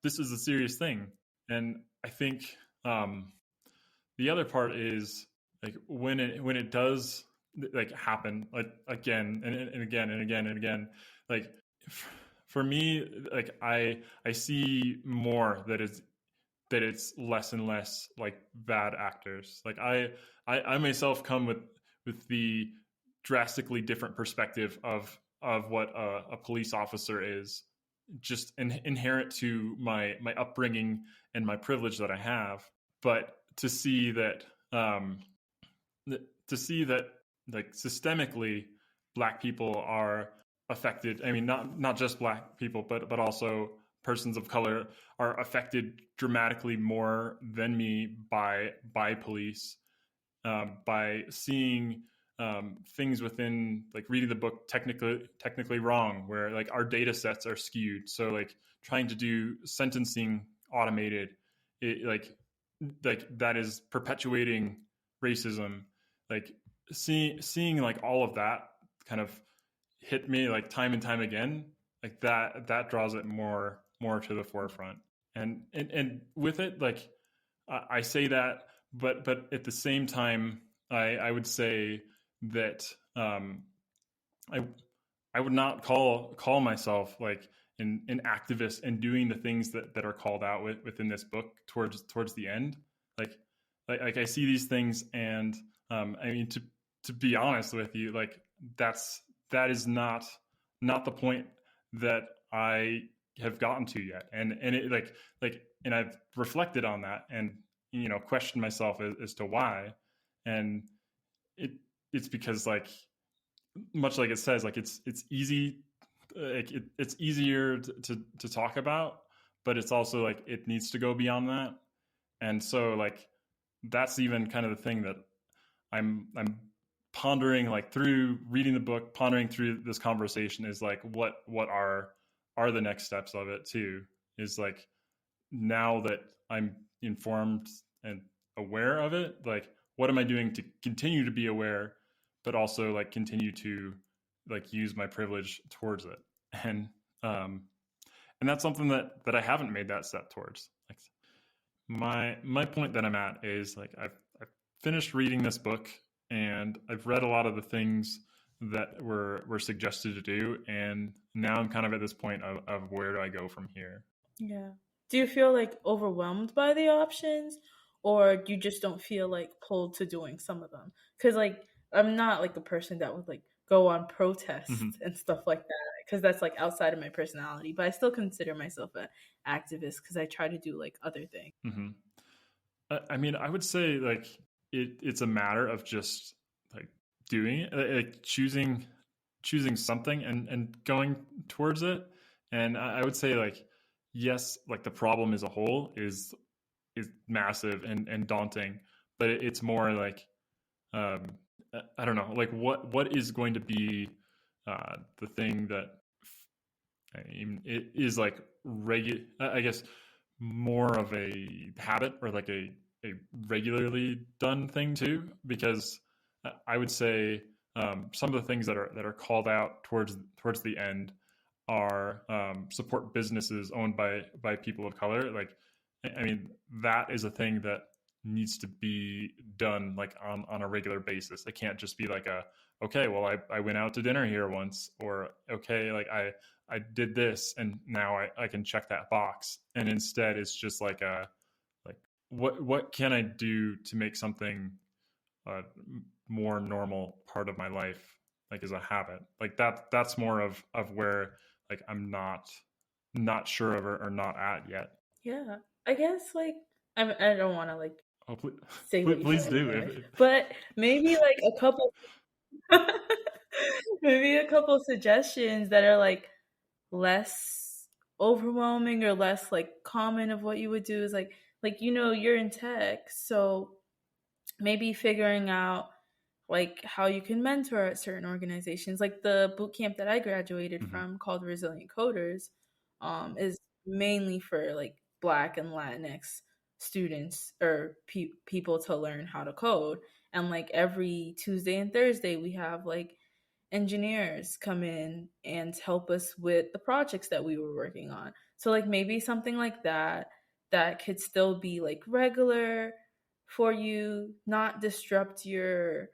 this is a serious thing. And I think the other part is like when it does like happen, like again and again and again and again, like for me, like I see more that it's less and less like bad actors. Like I myself come with the drastically different perspective of what a police officer is, just inherent to my upbringing and my privilege that I have. But to see that like systemically Black people are affected. I mean, not just Black people, but also persons of color are affected dramatically more than me by police, by seeing things within, like, reading the book technically wrong, where like our data sets are skewed. So like trying to do sentencing automated, like that is perpetuating racism. Like seeing like all of that kind of hit me like time and time again, like that draws it more to the forefront. And with it, like I say that, but at the same time, I would say that I would not call myself like an activist and doing the things that are called out within this book towards the end. Like I see these things, and I mean, to be honest with you, like that is not the point that I have gotten to yet. And it and I've reflected on that, and questioned myself as to why. And it's because, like, much like it says, like it's easy, like it's easier to talk about, but it's also like it needs to go beyond that. And so, like, that's even kind of the thing that I'm pondering, like, through reading the book, pondering through this conversation, is like what are the next steps of it too. Is like, now that I'm informed and aware of it, like, what am I doing to continue to be aware, but also like continue to like use my privilege towards it. And that's something that I haven't made that step towards. Like, my point that I'm at is, like, I've finished reading this book, and I've read a lot of the things that were suggested to do, and now I'm kind of at this point of where do I go from here. Yeah. Do you feel like overwhelmed by the options, or you just don't feel like pulled to doing some of them? Because, like, I'm not like a person that would like go on protests and stuff like that, because that's like outside of my personality. But I still consider myself an activist because I try to do like other things. I mean, I would say, like, it's a matter of just like doing it, like choosing something and going towards it. And I would say, like, yes, like the problem as a whole is massive and daunting, but it's more like, I don't know, like what is going to be the thing that, I mean, it is like I guess more of a habit, or like a regularly done thing too, because I would say some of the things that are called out towards the end are support businesses owned by people of color. Like, I mean, that is a thing that needs to be done, like, on a regular basis. It can't just be like okay, well, I went out to dinner here once, or okay, like I did this and now I can check that box. And instead it's just like what can I do to make something more normal part of my life, like as a habit. Like that's more of where, like, I'm not sure of or not at yet. Yeah, I guess, like, I don't want to like Oh, say what you please said do. anyway, but maybe like a couple maybe a couple suggestions that are like less overwhelming or less like common of what you would do is like you're in tech, so maybe figuring out like how you can mentor at certain organizations, like the boot camp that I graduated from called Resilient Coders, is mainly for like Black and Latinx students or people to learn how to code. And like every Tuesday and Thursday we have like engineers come in and help us with the projects that we were working on. So like maybe something like that could still be like regular for you, not disrupt your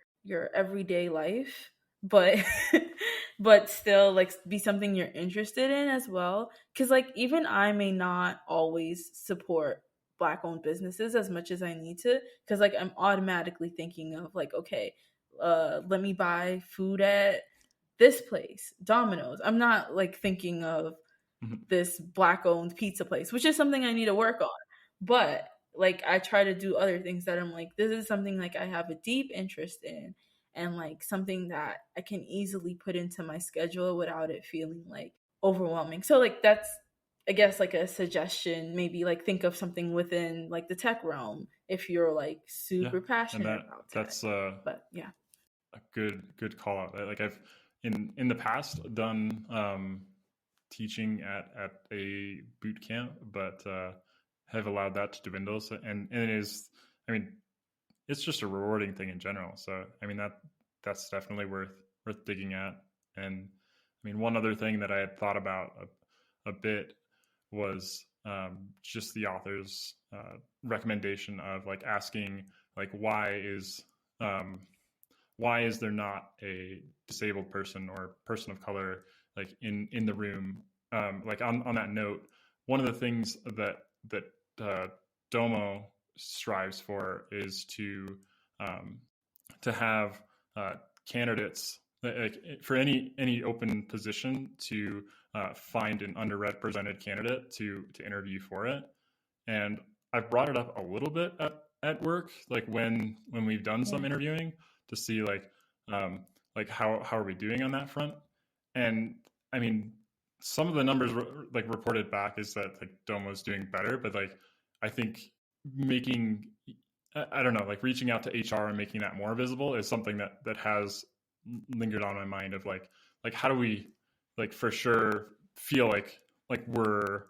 everyday life, but but still like be something you're interested in as well. Because like even I may not always support Black owned businesses as much as I need to, because like I'm automatically thinking of like, okay, let me buy food at this place, Domino's. I'm not like thinking of this Black owned pizza place, which is something I need to work on. But like I try to do other things that I'm like, this is something like I have a deep interest in, and like something that I can easily put into my schedule without it feeling like overwhelming. So like that's, I guess, like a suggestion. Maybe like think of something within like the tech realm if you're like super passionate about tech. That's but yeah, a good call out. Like, I've in the past done teaching at a boot camp, but have allowed that to dwindle. So, and it is, I mean, it's just a rewarding thing in general. So, I mean, that's definitely worth digging at. And I mean, one other thing that I had thought about a bit was just the author's recommendation of like asking like why is there not a disabled person or person of color like in the room? Like on that note, one of the things that Domo strives for is to have candidates like for any open position to find an underrepresented candidate to interview for it. And I've brought it up a little bit at work, like when we've done some interviewing to see like how are we doing on that front. And I mean, some of the numbers like reported back is that like Domo's doing better, but like I think making, I don't know, like reaching out to HR and making that more visible is something that has lingered on my mind of like how do we like for sure feel like we're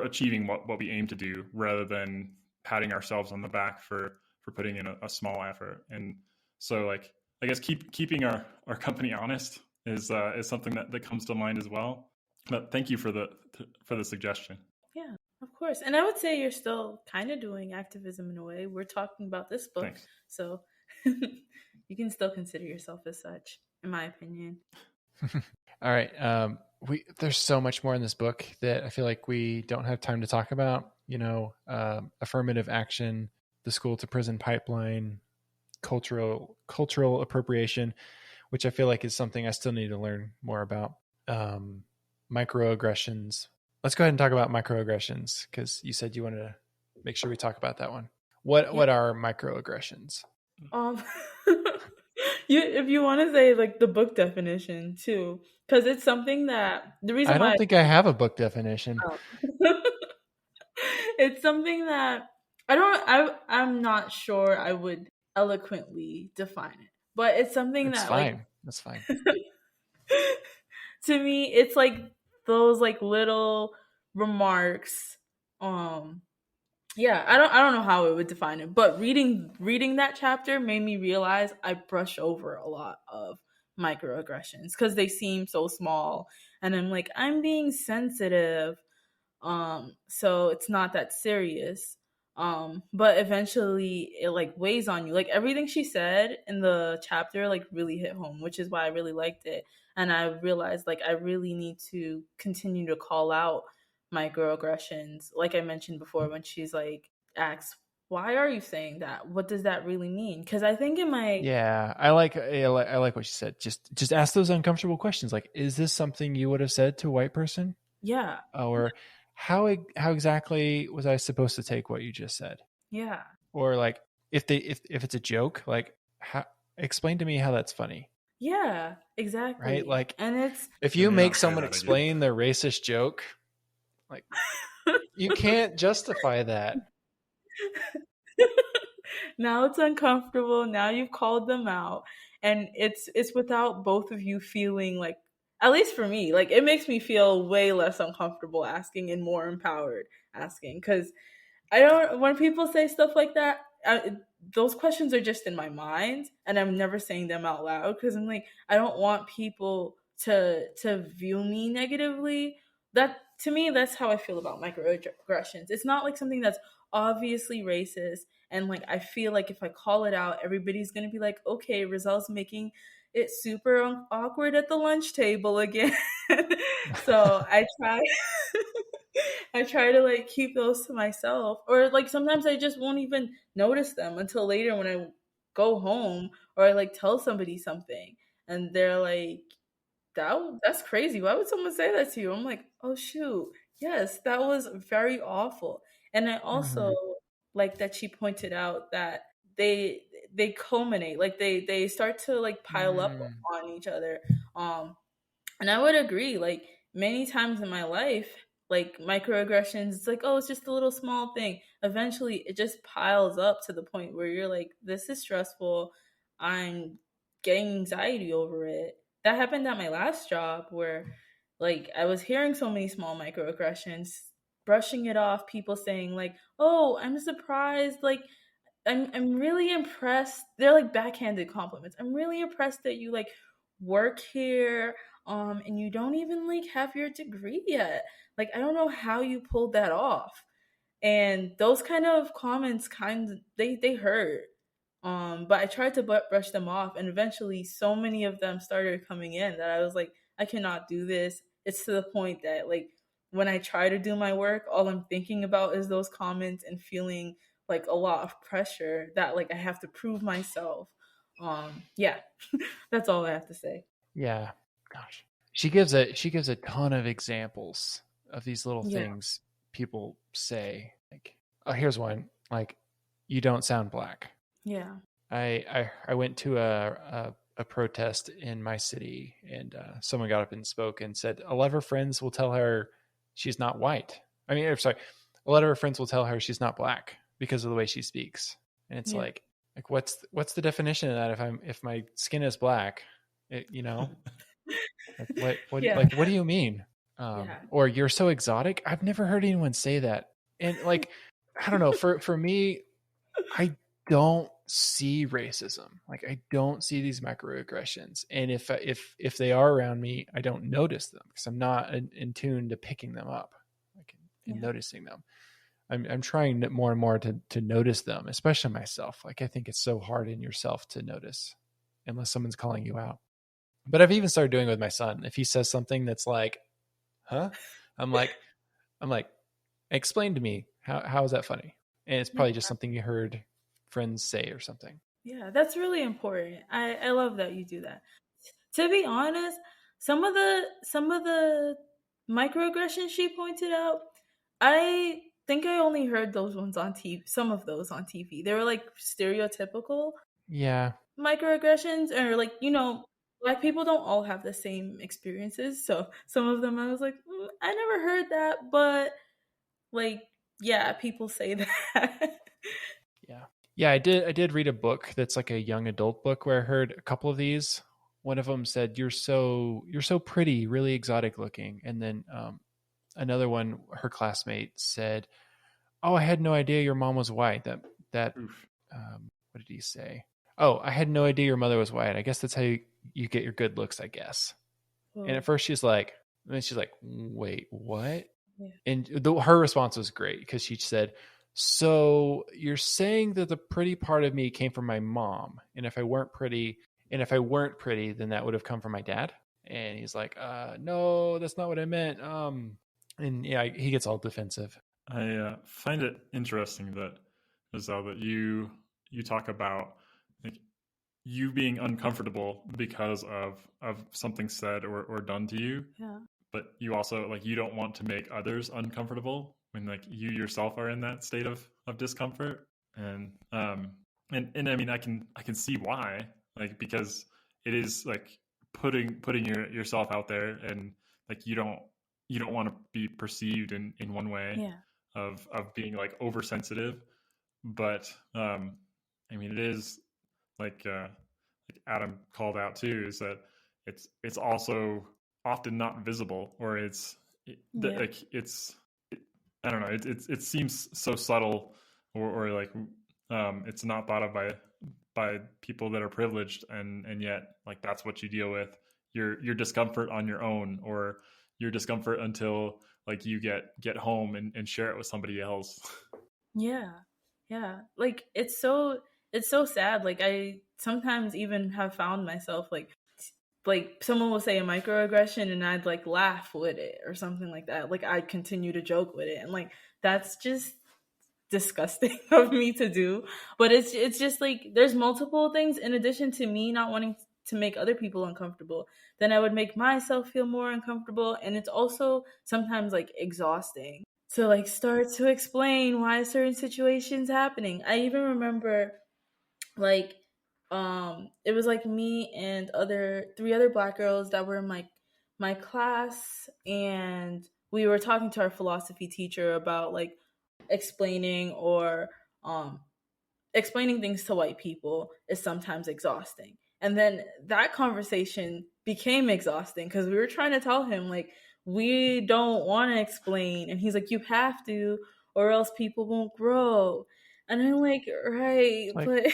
achieving what we aim to do rather than patting ourselves on the back for putting in a small effort. And so like I guess keeping our company honest is something that comes to mind as well. But thank you for the suggestion. Yeah, of course. And I would say you're still kind of doing activism in a way. We're talking about this book. Thanks. So you can still consider yourself as such, in my opinion. All right. There's so much more in this book that I feel like we don't have time to talk about. You know, affirmative action, the school to prison pipeline, cultural appropriation, which I feel like is something I still need to learn more about. Microaggressions. Let's go ahead and talk about microaggressions because you said you wanted to make sure we talk about that one. What are microaggressions? If you want to say like the book definition too, because it's something that the reason I don't think I have a book definition. It's something that I'm not sure I would eloquently define it, but it's something that's fine. That's fine. To me, it's like those like little remarks. Yeah, I don't know how it would define it, but reading that chapter made me realize I brush over a lot of microaggressions because they seem so small, and I'm like, I'm being sensitive, so it's not that serious. But eventually it like weighs on you. Like everything she said in the chapter like really hit home, which is why I really liked it. And I realized like I really need to continue to call out microaggressions. Like I mentioned before, when she's like asks, why are you saying that? What does that really mean? Because I think in my I like what she said. Just ask those uncomfortable questions. Like, is this something you would have said to a white person? Yeah. Or how exactly was I supposed to take what you just said? Yeah. Or like if it's a joke, like explain to me how that's funny. Yeah, exactly. Right? Like, and it's if you make someone explain their racist joke, like you can't justify that. Now it's uncomfortable. Now you've called them out, and it's without both of you feeling like, at least for me, like it makes me feel way less uncomfortable asking and more empowered asking, because when people say stuff like that, those questions are just in my mind and I'm never saying them out loud because I'm like, I don't want people to view me negatively. That, to me, that's how I feel about microaggressions. It's not like something that's obviously racist, and like I feel like if I call it out, everybody's gonna be like, okay, Rizel's making it super awkward at the lunch table again. So I try to like keep those to myself, or like sometimes I just won't even notice them until later when I go home, or I like tell somebody something and they're like, that's crazy, why would someone say that to you? I'm like, oh shoot, yes, that was very awful. And I also like that she pointed out that they culminate, like they start to like pile up on each other. And I would agree, like many times in my life, like microaggressions, it's like, oh, it's just a little small thing. Eventually it just piles up to the point where you're like, this is stressful, I'm getting anxiety over it. That happened at my last job where like I was hearing so many small microaggressions, brushing it off, people saying like, oh, I'm surprised, like I'm really impressed. They're like backhanded compliments. I'm really impressed that you like work here. and you don't even like have your degree yet. Like, I don't know how you pulled that off. And those kind of comments they hurt. But I tried to brush them off, and eventually so many of them started coming in that I was like, I cannot do this. It's to the point that like when I try to do my work, all I'm thinking about is those comments and feeling like a lot of pressure that like I have to prove myself. Yeah, that's all I have to say. Yeah. Gosh. She gives a ton of examples of these little things people say. Like, oh, here's one. Like, you don't sound black. Yeah. I went to a protest in my city, and someone got up and spoke and said a lot of her friends will tell her she's not white. I mean, sorry, a lot of her friends will tell her she's not black because of the way she speaks. And it's like what's the definition of that? If my skin is black, you know, like what do you mean? Or you're so exotic. I've never heard anyone say that. And like, I don't know, for me, I don't see racism. Like, I don't see these microaggressions. And if they are around me, I don't notice them because I'm not in tune to picking them up, like, and noticing them. I'm trying more and more to notice them, especially myself. Like, I think it's so hard in yourself to notice unless someone's calling you out. But I've even started doing it with my son. If he says something that's like, huh? I'm like, explain to me, how is that funny? And it's probably just something you heard friends say or something. Yeah, that's really important. I love that you do that. To be honest, some of the microaggressions she pointed out, I think I only heard those ones on TV. Some of those on TV. They were like stereotypical. Yeah. Microaggressions, or like, you know, Black people don't all have the same experiences. So some of them I was like, I never heard that, but like, yeah, people say that. Yeah, I did read a book that's like a young adult book where I heard a couple of these. One of them said, you're so pretty, really exotic looking. And then another one, her classmate said, oh, I had no idea your mom was white. What did he say? Oh, I had no idea your mother was white. I guess that's how you get your good looks, I guess. Whoa. And at first she's like, wait, what? Yeah. And her response was great because she said, so you're saying that the pretty part of me came from my mom, and if I weren't pretty, then that would have come from my dad? And he's like, no, that's not what I meant. And yeah, he gets all defensive. I find it interesting that, Rizel, that you talk about like you being uncomfortable because of something said or done to you. Yeah. But you also like you don't want to make others uncomfortable when like you yourself are in that state of discomfort. And I mean I can see why, like, because it is like putting yourself out there, and like you don't want to be perceived in one way of being like oversensitive. But I mean, it is like Adam called out too, is that it's also often not visible, or I don't know, it seems so subtle, or like it's not thought of by people that are privileged, and yet like that's what you deal with, your discomfort on your own, or your discomfort until like you get home and share it with somebody else. Yeah. Like it's so sad. Like I sometimes even have found myself like someone will say a microaggression and I'd like laugh with it or something like that. Like I'd continue to joke with it, and like that's just disgusting of me to do. But it's just like there's multiple things in addition to me not wanting to make other people uncomfortable, then I would make myself feel more uncomfortable. And it's also sometimes like exhausting to like start to explain why certain situations happening. I even remember like it was like me and three other Black girls that were in my class, and we were talking to our philosophy teacher about like explaining things to white people is sometimes exhausting. And then that conversation became exhausting because we were trying to tell him like we don't want to explain, and he's like, you have to or else people won't grow. And I'm like, right, but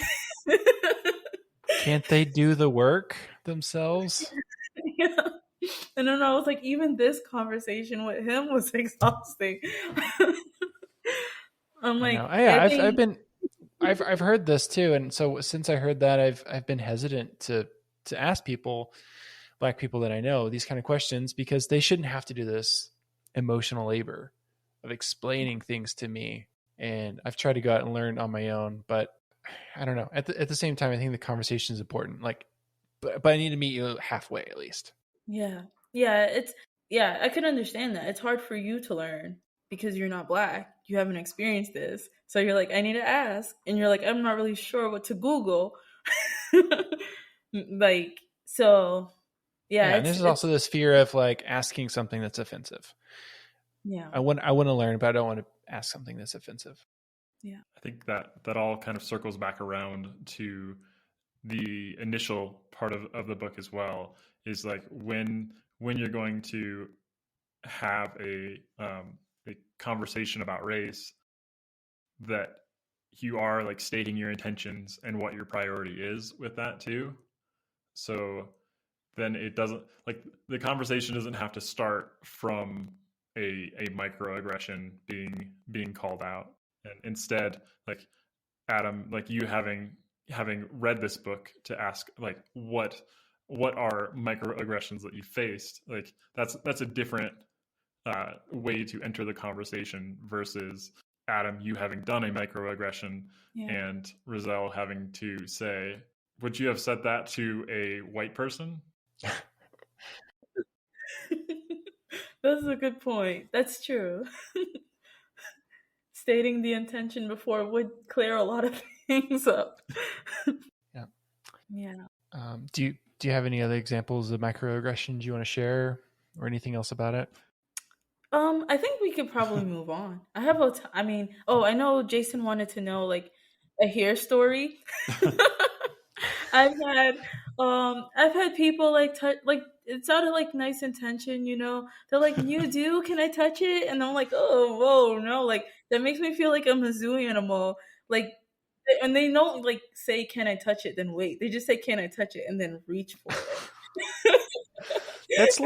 can't they do the work themselves? Yeah. And then I was like, even this conversation with him was exhausting. I'm I like, know. Yeah, getting I've heard this too, and so since I heard that, I've been hesitant to ask people, Black people that I know, these kind of questions, because they shouldn't have to do this emotional labor of explaining things to me. And I've tried to go out and learn on my own, but I don't know. At the same time, I think the conversation is important. Like, but I need to meet you halfway at least. Yeah. Yeah, I can understand that. It's hard for you to learn because you're not Black. You haven't experienced this. So you're like, I need to ask. And you're like, I'm not really sure what to Google. Like, so yeah, Yeah, and there's also this fear of like asking something that's offensive. yeah. I want to learn, but I don't want to ask something that's offensive. Yeah. I think that all kind of circles back around to the initial part of the book as well, is like when you're going to have a conversation about race, that you are like stating your intentions and what your priority is with that too. So then it doesn't, like, the conversation doesn't have to start from a microaggression being called out, and instead, like, Adam, like, you having read this book to ask, like, what are microaggressions that you faced, like, that's a different way to enter the conversation versus Adam, you having done a microaggression, and Rizel having to say, would you have said that to a white person? That's a good point. That's true. Stating the intention before would clear a lot of things up. Yeah. Yeah. Do you have any other examples of microaggressions you want to share, or anything else about it? I think we could probably move on. I have I mean, I know Jason wanted to know like a hair story. I've had people like touch, like, it sounded like nice intention, you know. They're like, "You do? Can I touch it?" And I'm like, "Oh, whoa, no!" Like that makes me feel like I'm a zoo animal. Like, and they don't like say, "Can I touch it?" Then wait, they just say, "Can I touch it?" and then reach for it. That's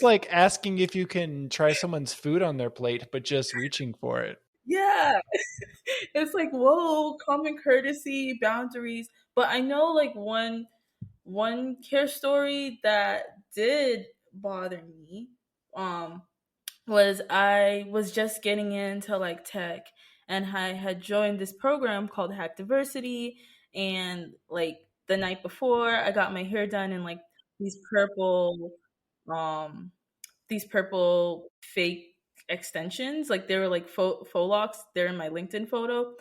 like asking if you can try someone's food on their plate, but just reaching for it. Yeah. It's like, whoa, common courtesy, boundaries. But I know like one care story that did bother me was I was just getting into like tech, and I had joined this program called Hack Diversity, and like the night before I got my hair done in like these purple um these purple fake extensions. Like they were like faux locks. They're in my LinkedIn photo.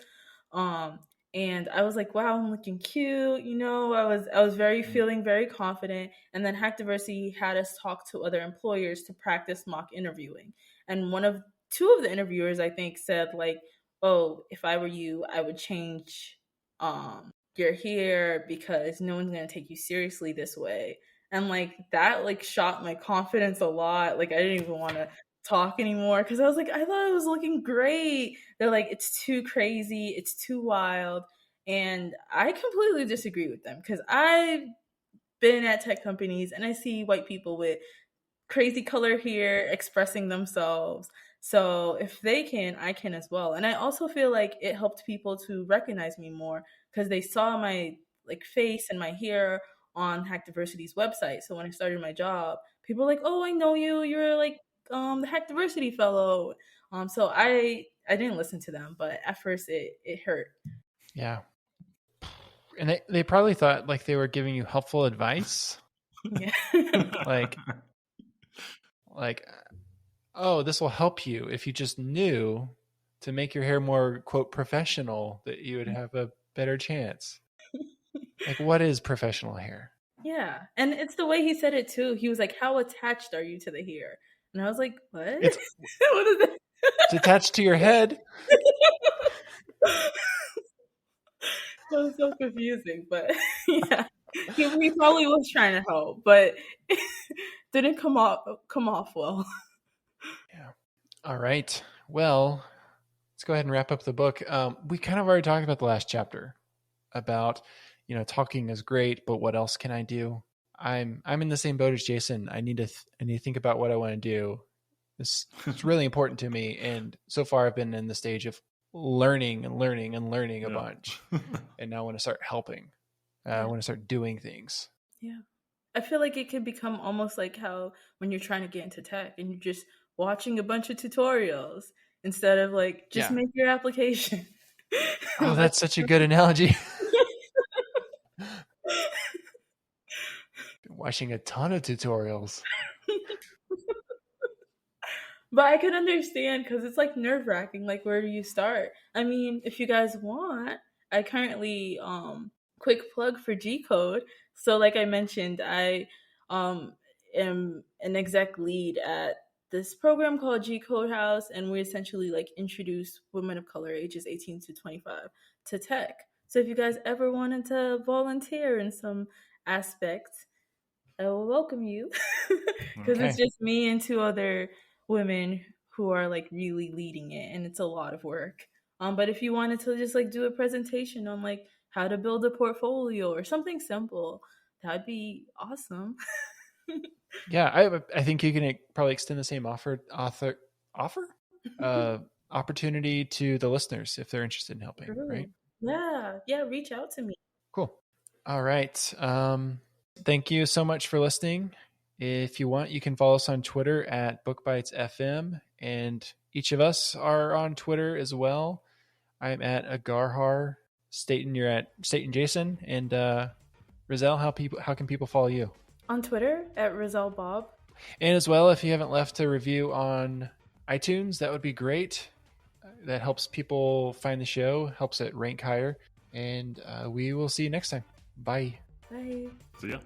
Um, and I was like, wow, I'm looking cute. You know, I was very feeling very confident. And then Hack Diversity had us talk to other employers to practice mock interviewing. And two of the interviewers, I think, said like, oh, if I were you, I would change your hair because no one's gonna take you seriously this way. And like that like shot my confidence a lot. Like I didn't even want to talk anymore because I was like, I thought I was looking great. They're like, it's too crazy, it's too wild. And I completely disagree with them because I've been at tech companies and I see white people with crazy color hair expressing themselves. So if they can, I can as well. And I also feel like it helped people to recognize me more because they saw my like face and my hair on Hack Diversity's website. So when I started my job, people were like, "Oh, I know you. You're like the Hack Diversity fellow." So I didn't listen to them, but at first it hurt. Yeah. And they probably thought like they were giving you helpful advice. Yeah. like, oh, this will help you if you just knew to make your hair more, quote, professional, that you would have a better chance. Like, what is professional hair? Yeah. And it's the way he said it too. He was like, "How attached are you to the hair?" And I was like, "What? What is that?" It's attached to your head. That was so confusing, but yeah, he probably was trying to help, but didn't come off well. Yeah. All right. Well, let's go ahead and wrap up the book. We kind of already talked about the last chapter about, talking is great, but what else can I do? I'm in the same boat as Jason. I need to think about what I want to do. It's really important to me. And so far I've been in the stage of learning a bunch. And now I want to start helping. I want to start doing things. Yeah. I feel like it could become almost like how when you're trying to get into tech and you're just watching a bunch of tutorials instead of like just make your application. Oh, that's such a good analogy. Been watching a ton of tutorials. But I could understand because it's like nerve-wracking. Like, where do you start? I mean, if you guys want, I currently quick plug for G Code. So like I mentioned, I am an exec lead at this program called G Code House, and we essentially like introduce women of color ages 18 to 25 to tech. So if you guys ever wanted to volunteer in some aspect, I will welcome you because it's just me and two other women who are like really leading it, and it's a lot of work. But if you wanted to just like do a presentation on like how to build a portfolio or something simple, that'd be awesome. Yeah, I think you can probably extend the same opportunity to the listeners if they're interested in helping. True. Right? Yeah, reach out to me. Cool. All right. Thank you so much for listening. If you want, you can follow us on Twitter at BookBytes FM, and each of us are on Twitter as well. I'm at Agarhar. Staten, you're at Staten Jason, and Rizel, how can people follow you? On Twitter at Rizel Bobb. And as well, if you haven't left a review on iTunes, that would be great. That helps people find the show, helps it rank higher, and we will see you next time. Bye. Bye. See ya.